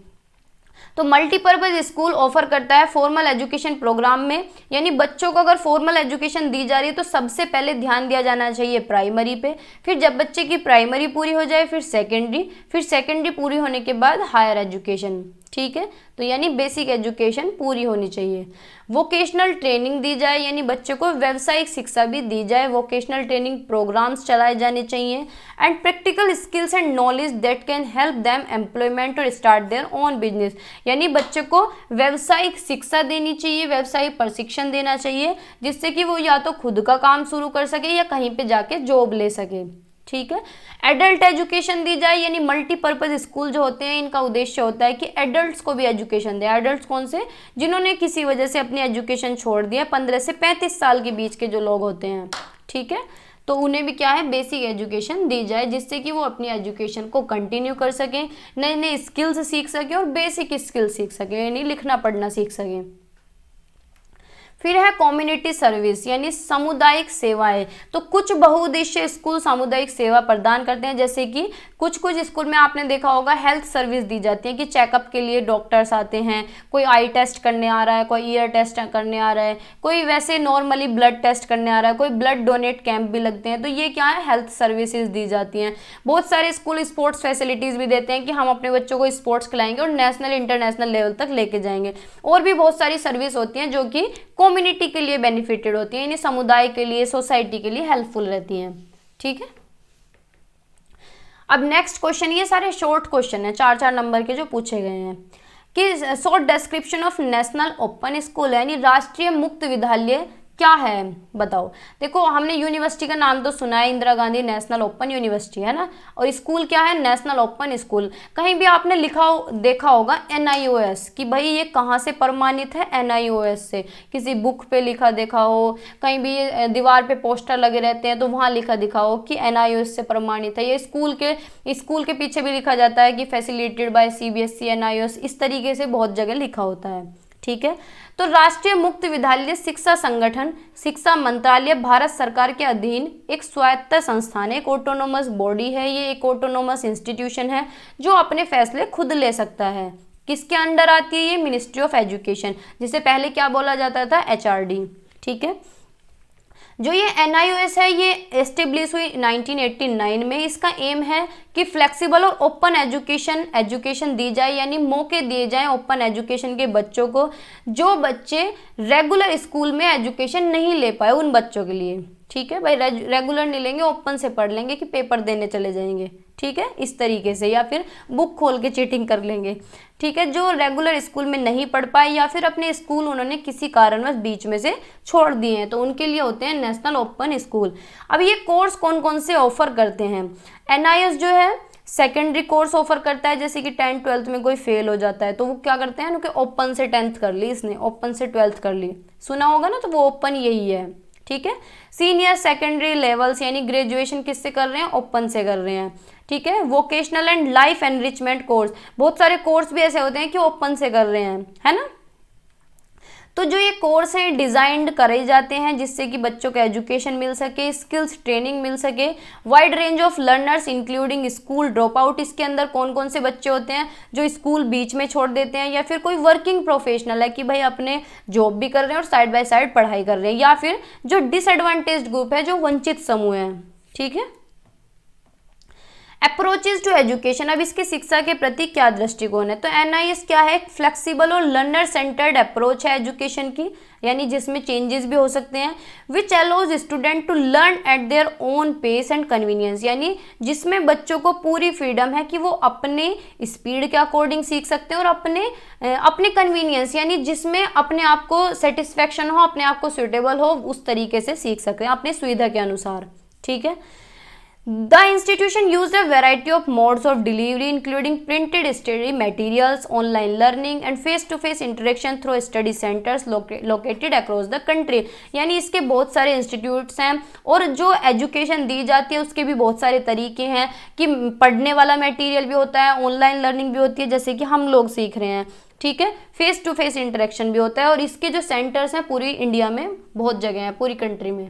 तो मल्टीपर्पज स्कूल ऑफर करता है फॉर्मल एजुकेशन प्रोग्राम में, यानी बच्चों को अगर फॉर्मल एजुकेशन दी जा रही है तो सबसे पहले ध्यान दिया जाना चाहिए प्राइमरी पे। फिर जब बच्चे की प्राइमरी पूरी हो जाए फिर सेकेंडरी पूरी होने के बाद हायर एजुकेशन। ठीक है, तो यानी बेसिक एजुकेशन पूरी होनी चाहिए। वोकेशनल ट्रेनिंग दी जाए, यानी बच्चे को व्यावसायिक शिक्षा भी दी जाए। वोकेशनल ट्रेनिंग प्रोग्राम्स चलाए जाने चाहिए। And practical skills and knowledge that can help them employment और स्टार्ट देयर ओन बिजनेस, यानी बच्चे को व्यावसायिक शिक्षा देनी चाहिए, व्यावसायिक प्रशिक्षण देना चाहिए, जिससे कि वो या तो खुद का काम शुरू कर सके या कहीं पे जाके जॉब ले सके। ठीक है, एडल्ट एजुकेशन दी जाए, यानी मल्टीपर्पज स्कूल जो होते हैं इनका उद्देश्य होता है कि एडल्ट्स को भी एजुकेशन दे। एडल्ट्स कौन से, जिन्होंने किसी वजह से अपनी एजुकेशन छोड़ दिया, 15 से 35 साल के बीच के जो लोग होते हैं। ठीक है, तो उन्हें भी क्या है, बेसिक एजुकेशन दी जाए, जिससे कि वो अपनी एजुकेशन को कंटिन्यू कर सकें, नए नए स्किल्स सीख सकें और बेसिक स्किल्स सीख सकें, यानी लिखना पढ़ना सीख सकें। फिर है कम्युनिटी सर्विस, यानी सामुदायिक सेवाएं। तो कुछ बहुउद्देश्य स्कूल सामुदायिक सेवा प्रदान करते हैं, जैसे कि कुछ स्कूल में आपने देखा होगा हेल्थ सर्विस दी जाती है कि चेकअप के लिए डॉक्टर्स आते हैं, कोई आई टेस्ट करने आ रहा है, कोई ईयर टेस्ट करने आ रहा है, कोई वैसे नॉर्मली ब्लड टेस्ट करने आ रहा है, कोई ब्लड डोनेट कैंप भी लगते हैं। तो ये क्या है, हेल्थ सर्विसेज दी जाती हैं। बहुत सारे स्कूल स्पोर्ट्स फैसिलिटीज़ भी देते हैं कि हम अपने बच्चों को स्पोर्ट्स खिलाएंगे और नेशनल इंटरनेशनल लेवल तक लेके जाएंगे। और भी बहुत सारी सर्विस होती हैं जो कि कम्युनिटी के लिए बेनिफिटेड होती है, यानी समुदाय के लिए, सोसाइटी के लिए हेल्पफुल रहती हैं। ठीक है, अब नेक्स्ट क्वेश्चन, ये सारे शॉर्ट क्वेश्चन है, 4-4 नंबर के जो पूछे गए हैं कि short description of national open school, यानी राष्ट्रीय मुक्त विद्यालय क्या है बताओ। देखो हमने यूनिवर्सिटी का नाम तो सुना है, Indira Gandhi national open university है ना, और स्कूल क्या है, नेशनल ओपन स्कूल। कहीं भी आपने देखा होगा NIOS कि भाई ये कहाँ से प्रमाणित है, NIOS से, किसी बुक पे लिखा देखा हो, कहीं भी दीवार पे पोस्टर लगे रहते हैं तो वहाँ लिखा दिखा हो कि NIOS से प्रमाणित है। ये स्कूल के पीछे भी लिखा जाता है कि फैसिलिटेड बाय CBSE NIOS, इस तरीके से बहुत जगह लिखा होता है। ठीक है, तो राष्ट्रीय मुक्त विद्यालय शिक्षा संगठन शिक्षा मंत्रालय भारत सरकार के अधीन एक स्वायत्त संस्थान है, एक ऑटोनोमस बॉडी है, ये एक ऑटोनोमस इंस्टीट्यूशन है जो अपने फैसले खुद ले सकता है। किसके अंडर आती है ये, मिनिस्ट्री ऑफ एजुकेशन, जिसे पहले क्या बोला जाता था, HRD। ठीक है, जो ये NIOS है ये एस्टेब्लिश हुई 1989 में। इसका एम है कि फ्लेक्सिबल और ओपन एजुकेशन दी जाए, यानी मौके दिए जाएं ओपन एजुकेशन के बच्चों को, जो बच्चे रेगुलर स्कूल में एजुकेशन नहीं ले पाए उन बच्चों के लिए। ठीक है भाई, रेगुलर नहीं लेंगे, ओपन से पढ़ लेंगे कि पेपर देने चले जाएंगे। ठीक है, इस तरीके से, या फिर बुक खोल के चीटिंग कर लेंगे। ठीक है, जो रेगुलर स्कूल में नहीं पढ़ पाए या फिर अपने स्कूल उन्होंने किसी कारणवश बीच में से छोड़ दिए हैं, तो उनके लिए होते हैं नेशनल ओपन स्कूल। अब ये कोर्स कौन कौन से ऑफर करते हैं, NIOS जो है सेकेंडरी कोर्स ऑफर करता है, जैसे कि 10th 12th में कोई फेल हो जाता है तो वो क्या करते हैं, उनके ओपन से 10th कर ली, इसने ओपन से 12th कर ली, सुना होगा ना, तो वो ओपन यही है। ठीक है, सीनियर सेकेंडरी लेवल्स यानी ग्रेजुएशन किससे कर रहे हैं, ओपन से कर रहे हैं। ठीक है, vocational and life enrichment course, बहुत सारे कोर्स भी ऐसे होते हैं कि ओपन से कर रहे हैं, है ना। तो जो ये कोर्स हैं डिजाइंड करे जाते हैं जिससे कि बच्चों को एजुकेशन मिल सके, स्किल्स ट्रेनिंग मिल सके, wide range of learners including school drop out. इसके अंदर कौन कौन से बच्चे होते हैं जो स्कूल बीच में छोड़ देते हैं, या फिर कोई वर्किंग प्रोफेशनल है कि भाई अपने जॉब भी कर रहे हैं और साइड बाय साइड पढ़ाई कर रहे हैं, या फिर जो डिसएडवांटेज्ड ग्रुप है, जो वंचित समूह है। ठीक है, अप्रोचेज टू एजुकेशन, अब इसके शिक्षा के प्रति क्या दृष्टिकोण है, तो NIS क्या है, फ्लेक्सिबल और लर्नर सेंटर्ड अप्रोच है एजुकेशन की, यानी जिसमें चेंजेस भी हो सकते हैं, which allows student to learn at their own pace and convenience, यानी जिसमें बच्चों को पूरी फ्रीडम है कि वो अपने स्पीड के अकॉर्डिंग सीख सकते हैं और अपने कन्वीनियंस, यानी जिसमें अपने आप को सेटिस्फेक्शन हो, अपने आप को सुटेबल हो, उस तरीके से सीख सकते हैं अपने सुविधा के अनुसार। ठीक है, The institution used a variety of modes of delivery including printed study materials, online learning and face-to-face interaction through study centers located across the country। यानी इसके बहुत सारे इंस्टीट्यूट्स हैं और जो एजुकेशन दी जाती है उसके भी बहुत सारे तरीके हैं कि पढ़ने वाला मटेरियल भी होता है, ऑनलाइन लर्निंग भी होती है जैसे कि हम लोग सीख रहे हैं। ठीक है, फेस टू फेस इंटरेक्शन भी होता है और इसके जो सेंटर्स हैं पूरी इंडिया में बहुत जगह हैं, पूरी कंट्री में।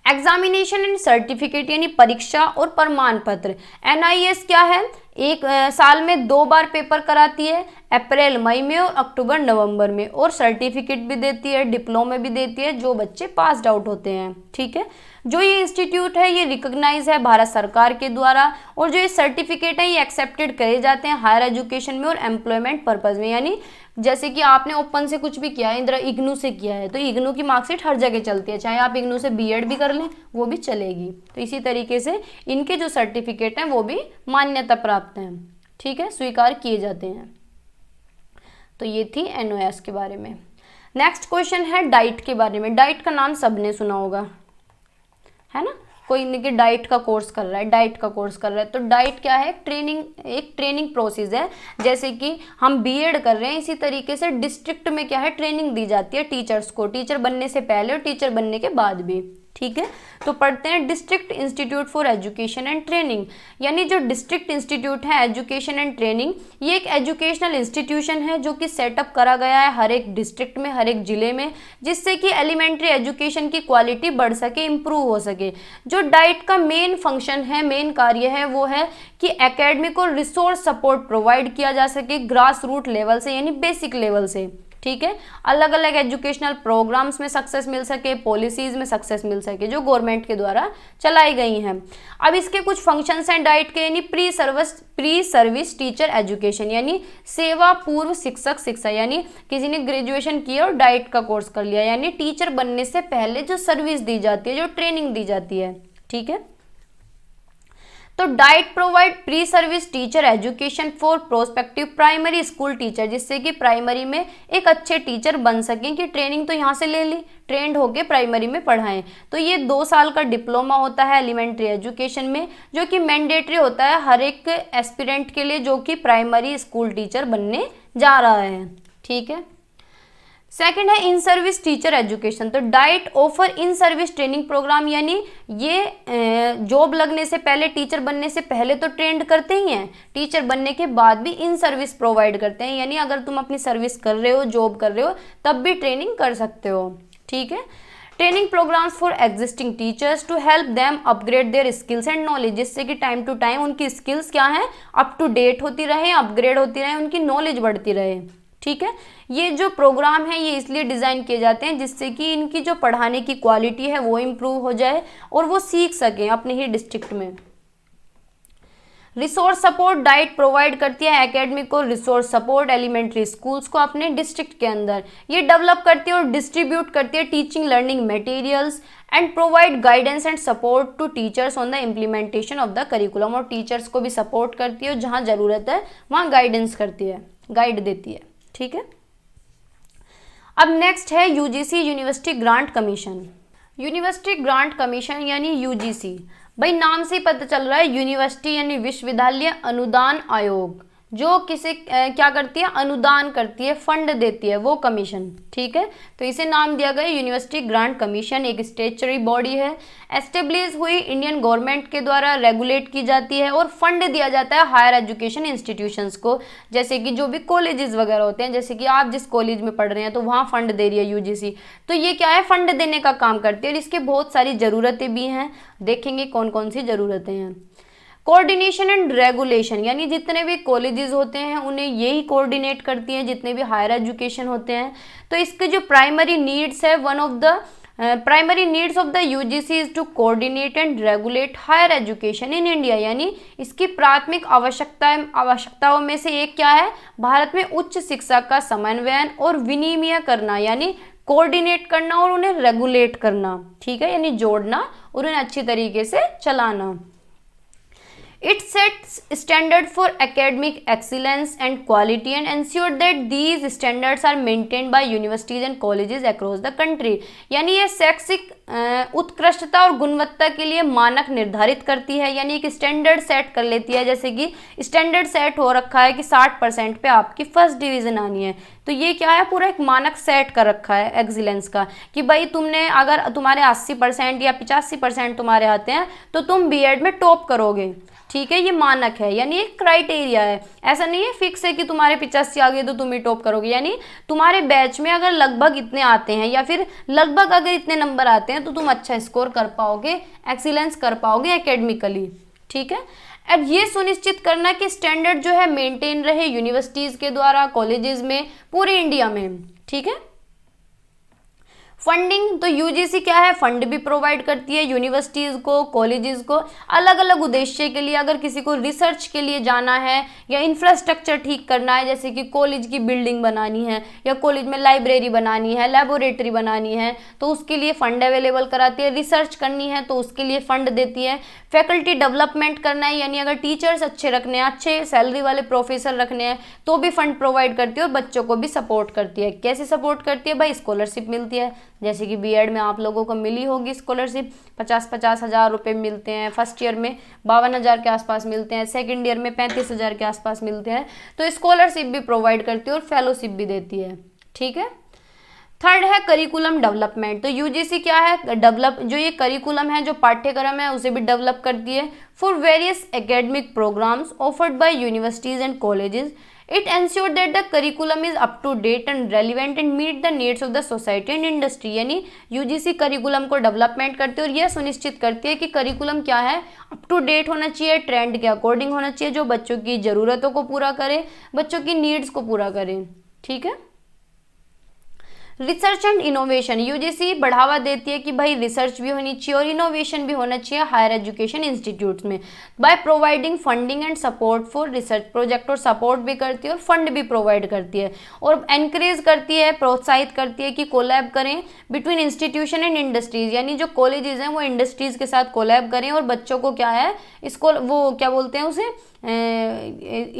एग्जामिनेशन एंड सर्टिफिकेट यानी परीक्षा और प्रमाण पत्र, NIS क्या है, एक साल में 2 बार पेपर कराती है, अप्रैल मई में और अक्टूबर नवंबर में, और सर्टिफिकेट भी देती है, डिप्लोमा भी देती है जो बच्चे पास्ड आउट होते हैं। ठीक है, जो ये इंस्टीट्यूट है ये रिकॉग्नाइज है भारत सरकार के द्वारा, और जो ये सर्टिफिकेट है ये एक्सेप्टेड करे जाते हैं हायर एजुकेशन में और एम्प्लॉयमेंट पर्पज में, यानी जैसे कि आपने ओपन से कुछ भी किया है, इंदिरा इग्नू से किया है तो इग्नू की मार्कशीट हर जगह चलती है, चाहे आप इग्नू से B.Ed भी कर लें वो भी चलेगी। तो इसी तरीके से इनके जो सर्टिफिकेट हैं वो भी मान्यता प्राप्त हैं। ठीक है, स्वीकार किए जाते हैं। तो ये थी NIS के बारे में। नेक्स्ट क्वेश्चन है डाइट के बारे में। डाइट का नाम सबने सुना होगा, है ना, कोई इनके डाइट का कोर्स कर रहा है, डाइट का कोर्स कर रहा है, तो डाइट क्या है, एक ट्रेनिंग प्रोसेस है। जैसे कि हम B.Ed कर रहे हैं इसी तरीके से डिस्ट्रिक्ट में क्या है, ट्रेनिंग दी जाती है टीचर्स को, टीचर बनने से पहले और टीचर बनने के बाद भी। ठीक है, तो पढ़ते हैं district institute for education and training, यानी जो डिस्ट्रिक्ट इंस्टीट्यूट है एजुकेशन एंड ट्रेनिंग, ये एक एजुकेशनल इंस्टीट्यूशन है जो कि सेटअप करा गया है हर एक डिस्ट्रिक्ट में, हर एक जिले में, जिससे कि एलिमेंट्री एजुकेशन की क्वालिटी बढ़ सके, इम्प्रूव हो सके। जो डाइट का मेन फंक्शन है, मेन कार्य है वो है कि एकेडमिक और रिसोर्स सपोर्ट प्रोवाइड किया जा सके ग्रास रूट लेवल से, यानी बेसिक लेवल से। ठीक है, अलग अलग एजुकेशनल प्रोग्राम्स में सक्सेस मिल सके, पॉलिसीज में सक्सेस मिल सके जो गवर्नमेंट के द्वारा चलाई गई हैं। अब इसके कुछ फंक्शंस हैं डाइट के, यानी प्री सर्विस टीचर एजुकेशन, यानी सेवा पूर्व शिक्षक शिक्षा, यानी किसी ने ग्रेजुएशन किया और डाइट का कोर्स कर लिया, यानी टीचर बनने से पहले जो सर्विस दी जाती है, जो ट्रेनिंग दी जाती है। ठीक है, तो diet provide pre service teacher education for prospective primary school teacher, जिससे कि प्राइमरी में एक अच्छे टीचर बन सकें, कि ट्रेनिंग तो यहाँ से ले ली, ट्रेंड होके प्राइमरी में पढ़ाएं। तो ये 2 साल का डिप्लोमा होता है एलिमेंट्री एजुकेशन में, जो कि मैंडेटरी होता है हर एक एस्पिरेंट के लिए जो कि प्राइमरी स्कूल टीचर बनने जा रहा है। ठीक है। सेकंड है इन सर्विस टीचर एजुकेशन। तो DIET offer in service training program, यानी ये जॉब लगने से पहले, टीचर बनने से पहले तो ट्रेंड करते ही हैं, टीचर बनने के बाद भी इन सर्विस प्रोवाइड करते हैं, यानी अगर तुम अपनी सर्विस कर रहे हो, जॉब कर रहे हो, तब भी ट्रेनिंग कर सकते हो। ठीक है। Training programs for existing teachers to help them upgrade their skills and knowledge, जिससे कि टाइम टू टाइम उनकी स्किल्स क्या है, अप टू डेट होती रहे, अपग्रेड होती रहे, उनकी नॉलेज बढ़ती रहे। ठीक है। ये जो प्रोग्राम है ये इसलिए डिज़ाइन किए जाते हैं जिससे कि इनकी जो पढ़ाने की क्वालिटी है वो इम्प्रूव हो जाए और वो सीख सकें अपने ही डिस्ट्रिक्ट में। रिसोर्स सपोर्ट डाइट प्रोवाइड करती है एकेडमिक और रिसोर्स सपोर्ट एलिमेंट्री स्कूल्स को अपने डिस्ट्रिक्ट के अंदर। ये डेवलप करती है और डिस्ट्रीब्यूट करती है teaching learning materials and provide guidance and support to teachers on the implementation of the curriculum, और टीचर्स को भी सपोर्ट करती है और जहाँ ज़रूरत है वहाँ गाइडेंस करती है, गाइड देती है। ठीक है। अब नेक्स्ट है UGC university grant commission. University grant commission यानी यूजीसी, भाई नाम से ही पता चल रहा है, यूनिवर्सिटी यानी विश्वविद्यालय अनुदान आयोग, जो किसे क्या करती है, अनुदान करती है, फंड देती है, वो कमीशन। ठीक है। तो इसे नाम दिया गया यूनिवर्सिटी ग्रांट कमीशन। एक स्टेचुटरी बॉडी है, एस्टेब्लिश हुई इंडियन गवर्नमेंट के द्वारा, रेगुलेट की जाती है और फंड दिया जाता है हायर एजुकेशन इंस्टीट्यूशंस को, जैसे कि जो भी कॉलेजेस वगैरह होते हैं, जैसे कि आप जिस कॉलेज में पढ़ रहे हैं तो वहाँ फंड दे रही है यूजीसी। तो ये क्या है, फंड देने का काम करती है और इसकी बहुत सारी ज़रूरतें भी हैं, देखेंगे कौन कौन सी ज़रूरतें हैं। कोऑर्डिनेशन एंड रेगुलेशन, यानी जितने भी कॉलेजेस होते हैं उन्हें यही कोऑर्डिनेट करती हैं, जितने भी हायर एजुकेशन होते हैं। तो इसके जो प्राइमरी नीड्स है, one of the primary needs of the UGC is to coordinate and regulate higher education in India, यानी इसकी प्राथमिक आवश्यकताओं में से एक क्या है, भारत में उच्च शिक्षा का समन्वयन और विनिमय करना, यानी कोऑर्डिनेट करना और उन्हें रेगुलेट करना। ठीक है। यानी जोड़ना और उन्हें अच्छी तरीके से चलाना। It sets standard for academic excellence and quality and ensure that these standards are maintained by universities and colleges across the country, यानी ये शैक्षिक उत्कृष्टता और गुणवत्ता के लिए मानक निर्धारित करती है, यानी एक स्टैंडर्ड सेट कर लेती है। जैसे कि स्टैंडर्ड सेट हो रखा है कि 60% पे आपकी फर्स्ट डिवीज़न आनी है, तो ये क्या है, पूरा एक मानक सेट कर रखा है एक्सीलेंस का, कि भाई तुमने अगर तुम्हारे 80% या 85% तुम्हारे आते हैं तो तुम बीएड में टॉप करोगे। ठीक है। ये मानक है, यानी एक क्राइटेरिया है, ऐसा नहीं है फिक्स है कि तुम्हारे 85 आ गए तो तुम ही टॉप करोगे, यानी तुम्हारे बैच में अगर लगभग इतने आते हैं या फिर लगभग अगर इतने नंबर आते हैं तो तुम अच्छा स्कोर कर पाओगे, एक्सीलेंस कर पाओगे एकेडमिकली। ठीक है। अब ये सुनिश्चित करना कि स्टैंडर्ड जो है मेंटेन रहे यूनिवर्सिटीज़ के द्वारा, कॉलेजेस में, पूरे इंडिया में। ठीक है। फंडिंग, तो यूजीसी क्या है, फंड भी प्रोवाइड करती है यूनिवर्सिटीज़ को, कॉलेजेस को, अलग अलग उद्देश्य के लिए। अगर किसी को रिसर्च के लिए जाना है या इंफ्रास्ट्रक्चर ठीक करना है, जैसे कि कॉलेज की बिल्डिंग बनानी है या कॉलेज में लाइब्रेरी बनानी है, लेबोरेटरी बनानी है, तो उसके लिए फंड अवेलेबल कराती है। रिसर्च करनी है तो उसके लिए फंड देती है। फैकल्टी डेवलपमेंट करना है, यानी अगर टीचर्स अच्छे रखने हैं, अच्छे सैलरी वाले प्रोफेसर रखने हैं, तो भी फंड प्रोवाइड करती है और बच्चों को भी सपोर्ट करती है। कैसे सपोर्ट करती है भाई, स्कॉलरशिप मिलती है, जैसे कि बीएड में आप लोगों को मिली होगी स्कॉलरशिप, 50-50 हज़ार रुपये मिलते हैं, फर्स्ट ईयर में 52,000 के आसपास मिलते हैं, सेकंड ईयर में 35,000 के आसपास मिलते हैं। तो स्कॉलरशिप भी प्रोवाइड करती है और फेलोशिप भी देती है। ठीक है। थर्ड है करिकुलम डेवलपमेंट, तो यूजीसी क्या है, डेवलप, जो ये करिकुलम है, जो पाठ्यक्रम है, उसे भी डेवलप करती है for various academic programs offered by universities and colleges. It ensures that the curriculum is up to date and relevant and meet the needs of the society and industry, यानी UGC curriculum को development करती है और यह सुनिश्चित करती है कि करिकुलम क्या है, अप टू डेट होना चाहिए, ट्रेंड के अकॉर्डिंग होना चाहिए, जो बच्चों की ज़रूरतों को पूरा करे, बच्चों की नीड्स को पूरा करे। ठीक है। रिसर्च एंड इनोवेशन, यूजीसी बढ़ावा देती है कि भाई रिसर्च भी होनी चाहिए और इनोवेशन भी होना चाहिए हायर एजुकेशन इंस्टीट्यूट्स में, by providing funding and support for research project, और सपोर्ट भी करती है और फंड भी प्रोवाइड करती है और एनकरेज करती है, प्रोत्साहित करती है कि कोलैब करें बिटवीन इंस्टीट्यूशन एंड इंडस्ट्रीज, यानी जो कॉलेजेस हैं वो इंडस्ट्रीज के साथ कोलैब करें और बच्चों को क्या है इसको वो क्या बोलते हैं उसे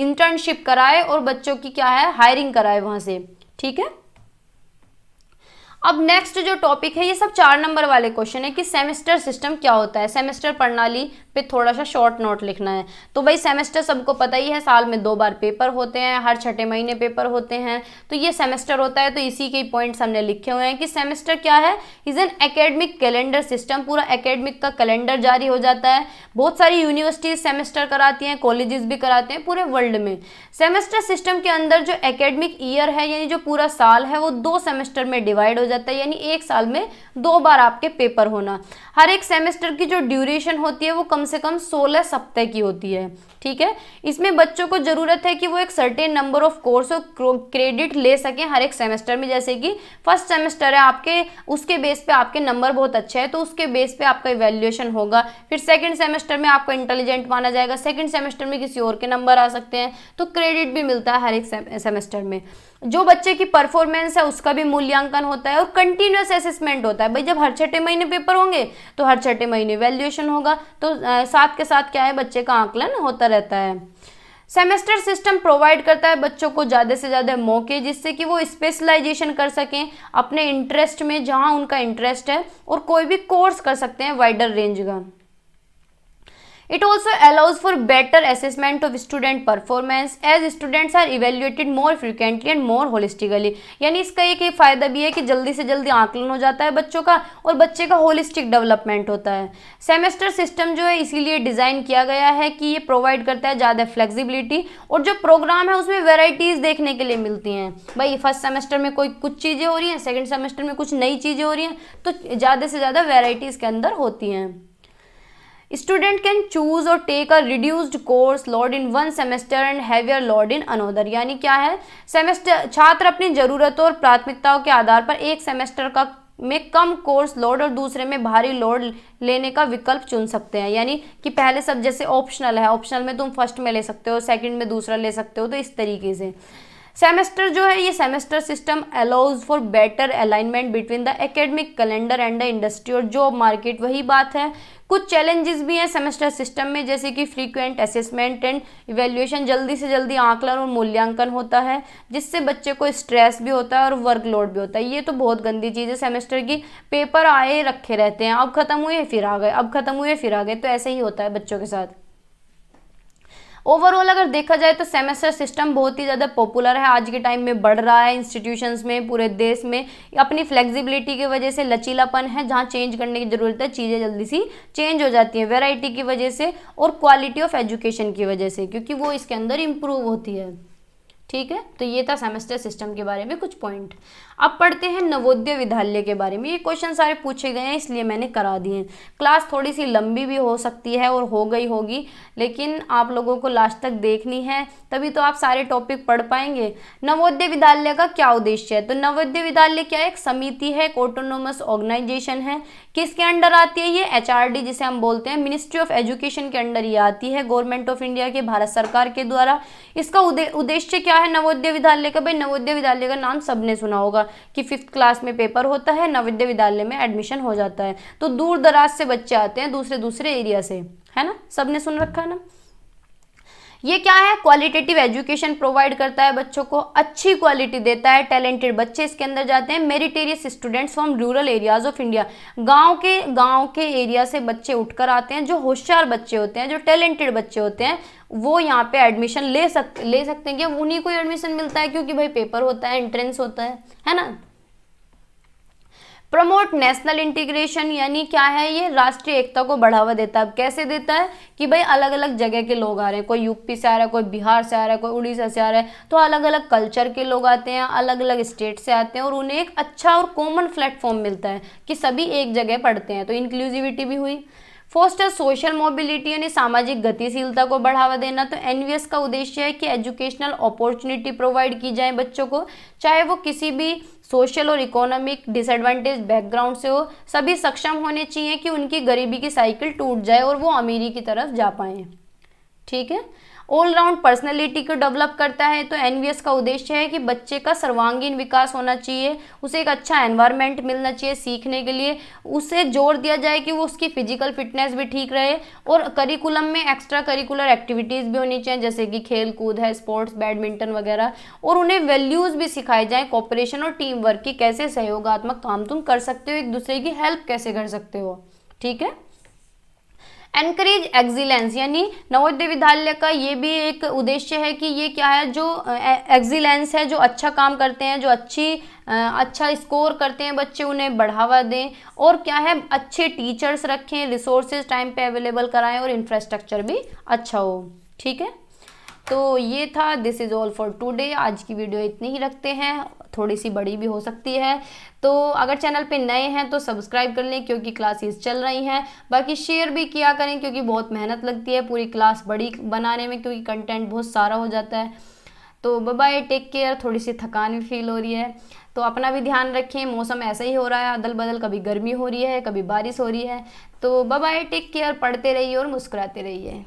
इंटर्नशिप कराए और बच्चों की क्या है हायरिंग कराए वहाँ से। ठीक है, अब नेक्स्ट जो टॉपिक है, ये सब 4 नंबर वाले क्वेश्चन है कि सेमेस्टर सिस्टम क्या होता है, सेमेस्टर प्रणाली पे थोड़ा सा शॉर्ट नोट लिखना है। तो भाई सेमेस्टर सबको पता ही है, साल में 2 बार पेपर होते हैं, हर छठे महीने पेपर होते हैं, तो ये सेमेस्टर होता है। तो इसी के पॉइंट्स हमने लिखे हुए हैं कि सेमेस्टर क्या है, is an academic calendar system, पूरा एकेडमिक का कैलेंडर जारी हो जाता है। बहुत सारी यूनिवर्सिटीज सेमेस्टर कराती हैं, कॉलेजेस भी कराते हैं पूरे वर्ल्ड में। सेमेस्टर सिस्टम के अंदर जो एकेडमिक ईयर है यानी जो पूरा साल है वो 2 सेमेस्टर में डिवाइड हो जाता है, यानी एक साल में 2 बार आपके पेपर होना। हर एक सेमेस्टर की जो ड्यूरेशन होती है वो कम से कम 16 सप्ताह की होती है। ठीक है, इसमें बच्चों को जरूरत है कि वो एक सर्टेन नंबर ऑफ कोर्स और क्रेडिट ले सकें हर एक सेमेस्टर में। जैसे कि फर्स्ट सेमेस्टर है आपके, उसके बेस पे आपके नंबर बहुत अच्छे हैं तो उसके बेस पे आपका इवैल्यूएशन होगा। फिर सेकंड सेमेस्टर में आपको इंटेलिजेंट माना जाएगा, सेकंड सेमेस्टर में किसी और के नंबर आ सकते हैं, तो क्रेडिट भी मिलता है हर एक सेमेस्टर में। जो बच्चे की परफॉर्मेंस है उसका भी मूल्यांकन होता है और कंटिन्यूअस असेसमेंट होता है। भाई जब हर छठे महीने पेपर होंगे तो हर छठे महीने वैल्यूएशन होगा, तो साथ के साथ क्या है बच्चे का आकलन होता रहता है। सेमेस्टर सिस्टम प्रोवाइड करता है बच्चों को ज़्यादा से ज़्यादा मौके, जिससे कि वो स्पेशलाइजेशन कर सकें अपने इंटरेस्ट में, जहां उनका इंटरेस्ट है, और कोई भी कोर्स कर सकते हैं वाइडर रेंज का। It also allows for better assessment of student performance as students are evaluated more frequently and more holistically। यानी इसका एक फ़ायदा भी है कि जल्दी से जल्दी आकलन हो जाता है बच्चों का और बच्चे का होलिस्टिक डेवलपमेंट होता है। सेमेस्टर सिस्टम जो है इसीलिए डिज़ाइन किया गया है कि ये प्रोवाइड करता है ज़्यादा फ्लेक्सिबिलिटी, और जो प्रोग्राम है उसमें वेराइटीज़ देखने के लिए मिलती हैं। भाई फर्स्ट सेमेस्टर में कोई कुछ चीज़ें हो रही हैं, सेकेंड सेमेस्टर में कुछ नई चीज़ें हो रही हैं, तो ज़्यादा से ज़्यादा वेराइटीज़ के अंदर होती हैं। Student can choose or take a reduced course load in one semester and heavier load in another. यानी क्या है, सेमेस्टर छात्र अपनी ज़रूरतों और प्राथमिकताओं के आधार पर एक सेमेस्टर का में कम कोर्स लोड और दूसरे में भारी लोड लेने का विकल्प चुन सकते हैं। यानी कि पहले सब जैसे ऑप्शनल है, ऑप्शनल में तुम फर्स्ट में ले सकते हो, सेकंड में दूसरा ले सकते हो, तो इस तरीके से सेमेस्टर जो है ये semester system allows for better alignment between the academic calendar and the industry और जॉब मार्केट। वही बात है, कुछ चैलेंजेस भी हैं सेमेस्टर सिस्टम में, जैसे कि फ्रीक्वेंट असेसमेंट एंड इवैल्यूएशन, जल्दी से जल्दी आकलन और मूल्यांकन होता है, जिससे बच्चे को स्ट्रेस भी होता है और वर्कलोड भी होता है। ये तो बहुत गंदी चीज़ है सेमेस्टर की, पेपर आए रखे रहते हैं, अब खत्म हुए फिर आ गए, अब खत्म हुए फिर आ गए, तो ऐसे ही होता है बच्चों के साथ। ओवरऑल अगर देखा जाए तो सेमेस्टर सिस्टम बहुत ही ज़्यादा पॉपुलर है, आज के टाइम में बढ़ रहा है इंस्टीट्यूशंस में, पूरे देश में। अपनी फ्लेक्सिबिलिटी की वजह से लचीलापन है, जहाँ चेंज करने की ज़रूरत है चीज़ें जल्दी सी चेंज हो जाती हैं, वैरायटी की वजह से और क्वालिटी ऑफ एजुकेशन की वजह से, क्योंकि वो इसके अंदर इम्प्रूव होती है। ठीक है, तो ये था सेमेस्टर सिस्टम के बारे में कुछ पॉइंट। अब पढ़ते हैं नवोदय विद्यालय के बारे में। ये क्वेश्चन सारे पूछे गए हैं इसलिए मैंने करा दिए। क्लास थोड़ी सी लंबी भी हो सकती है और हो गई होगी, लेकिन आप लोगों को लास्ट तक देखनी है, तभी तो आप सारे टॉपिक पढ़ पाएंगे। नवोदय विद्यालय का क्या उद्देश्य है, तो नवोदय विद्यालय क्या एक समिति है, एक ऑटोनोमस ऑर्गेनाइजेशन है। किसके अंडर आती है ये, HRD जिसे हम बोलते हैं, मिनिस्ट्री ऑफ एजुकेशन के अंडर ये आती है, गवर्नमेंट ऑफ इंडिया के, भारत सरकार के द्वारा। इसका उद्देश्य क्या है नवोदय विद्यालय का, भाई नवोदय विद्यालय का नाम सबने सुना होगा कि 5th क्लास में पेपर होता है, नवोदय विद्यालय में एडमिशन हो जाता है, तो दूर दराज से बच्चे आते हैं, दूसरे एरिया से, है ना, सबने सुन रखा है ना। ये क्या है, क्वालिटेटिव एजुकेशन प्रोवाइड करता है बच्चों को, अच्छी क्वालिटी देता है, टैलेंटेड बच्चे इसके अंदर जाते हैं। मेरिटेरियस students from rural areas of India, गांव के एरिया से बच्चे उठकर आते हैं, जो होशियार बच्चे होते हैं, जो टैलेंटेड बच्चे होते हैं, वो यहाँ पे एडमिशन ले सकते हैं कि उन्हीं को एडमिशन मिलता है, क्योंकि भाई पेपर होता है, एंट्रेंस होता है ना। प्रमोट नेशनल इंटीग्रेशन, यानी क्या है, ये राष्ट्रीय एकता को बढ़ावा देता है। अब कैसे देता है कि भाई अलग अलग जगह के लोग आ रहे हैं, कोई यूपी से आ रहा है, कोई बिहार से आ रहा है, कोई उड़ीसा से आ रहा है, तो अलग अलग कल्चर के लोग आते हैं, अलग अलग स्टेट से आते हैं, और उन्हें एक अच्छा और कॉमन प्लेटफॉर्म मिलता है कि सभी एक जगह पढ़ते हैं, तो इंक्लूसिविटी भी हुई। फोस्टर सोशल मोबिलिटी यानी सामाजिक गतिशीलता को बढ़ावा देना। तो एनवीएस का उद्देश्य है कि एजुकेशनल अपॉर्चुनिटी प्रोवाइड की जाए बच्चों को, चाहे वो किसी भी सोशल और इकोनॉमिक डिसएडवांटेज बैकग्राउंड से हो, सभी सक्षम होने चाहिए कि उनकी गरीबी की साइकिल टूट जाए और वो अमीरी की तरफ जा पाए। ठीक है। ऑलराउंड पर्सनैलिटी को डेवलप करता है। तो एनवीएस का उद्देश्य है कि बच्चे का सर्वांगीण विकास होना चाहिए, उसे एक अच्छा एनवायरनमेंट मिलना चाहिए सीखने के लिए, उसे जोर दिया जाए कि वो उसकी फिजिकल फिटनेस भी ठीक रहे, और करिकुलम में एक्स्ट्रा करिकुलर एक्टिविटीज़ भी होनी चाहिए जैसे कि खेल कूद है, स्पोर्ट्स, बैडमिंटन वगैरह, और उन्हें वैल्यूज़ भी सिखाए जाएँ, कोऑपरेशन और टीम वर्क की, कैसे सहयोगात्मक काम तुम कर सकते हो, एक दूसरे की हेल्प कैसे कर सकते हो। ठीक है। एनकरेज एक्सीलेंस यानी नवोदय विद्यालय का ये भी एक उद्देश्य है कि ये क्या है, जो एक्सीलेंस है, जो अच्छा काम करते हैं, जो अच्छा स्कोर करते हैं बच्चे, उन्हें बढ़ावा दें, और क्या है, अच्छे टीचर्स रखें, रिसोर्सेज टाइम पे अवेलेबल कराएं, और इंफ्रास्ट्रक्चर भी अच्छा हो। ठीक है। तो ये था this is all for today. आज की वीडियो इतनी ही रखते हैं, थोड़ी सी बड़ी भी हो सकती है। तो अगर चैनल पे नए हैं तो सब्सक्राइब कर लें क्योंकि क्लासेस चल रही हैं। बाकी शेयर भी किया करें क्योंकि बहुत मेहनत लगती है पूरी क्लास बड़ी बनाने में, क्योंकि कंटेंट बहुत सारा हो जाता है। तो बाय बाय, टेक केयर। थोड़ी सी थकान भी फील हो रही है, तो अपना भी ध्यान रखें। मौसम ऐसा ही हो रहा है अदल बदल, कभी गर्मी हो रही है, कभी बारिश हो रही है। तो बाय बाय, टेक केयर। पढ़ते रहिए और मुस्कुराते रहिए।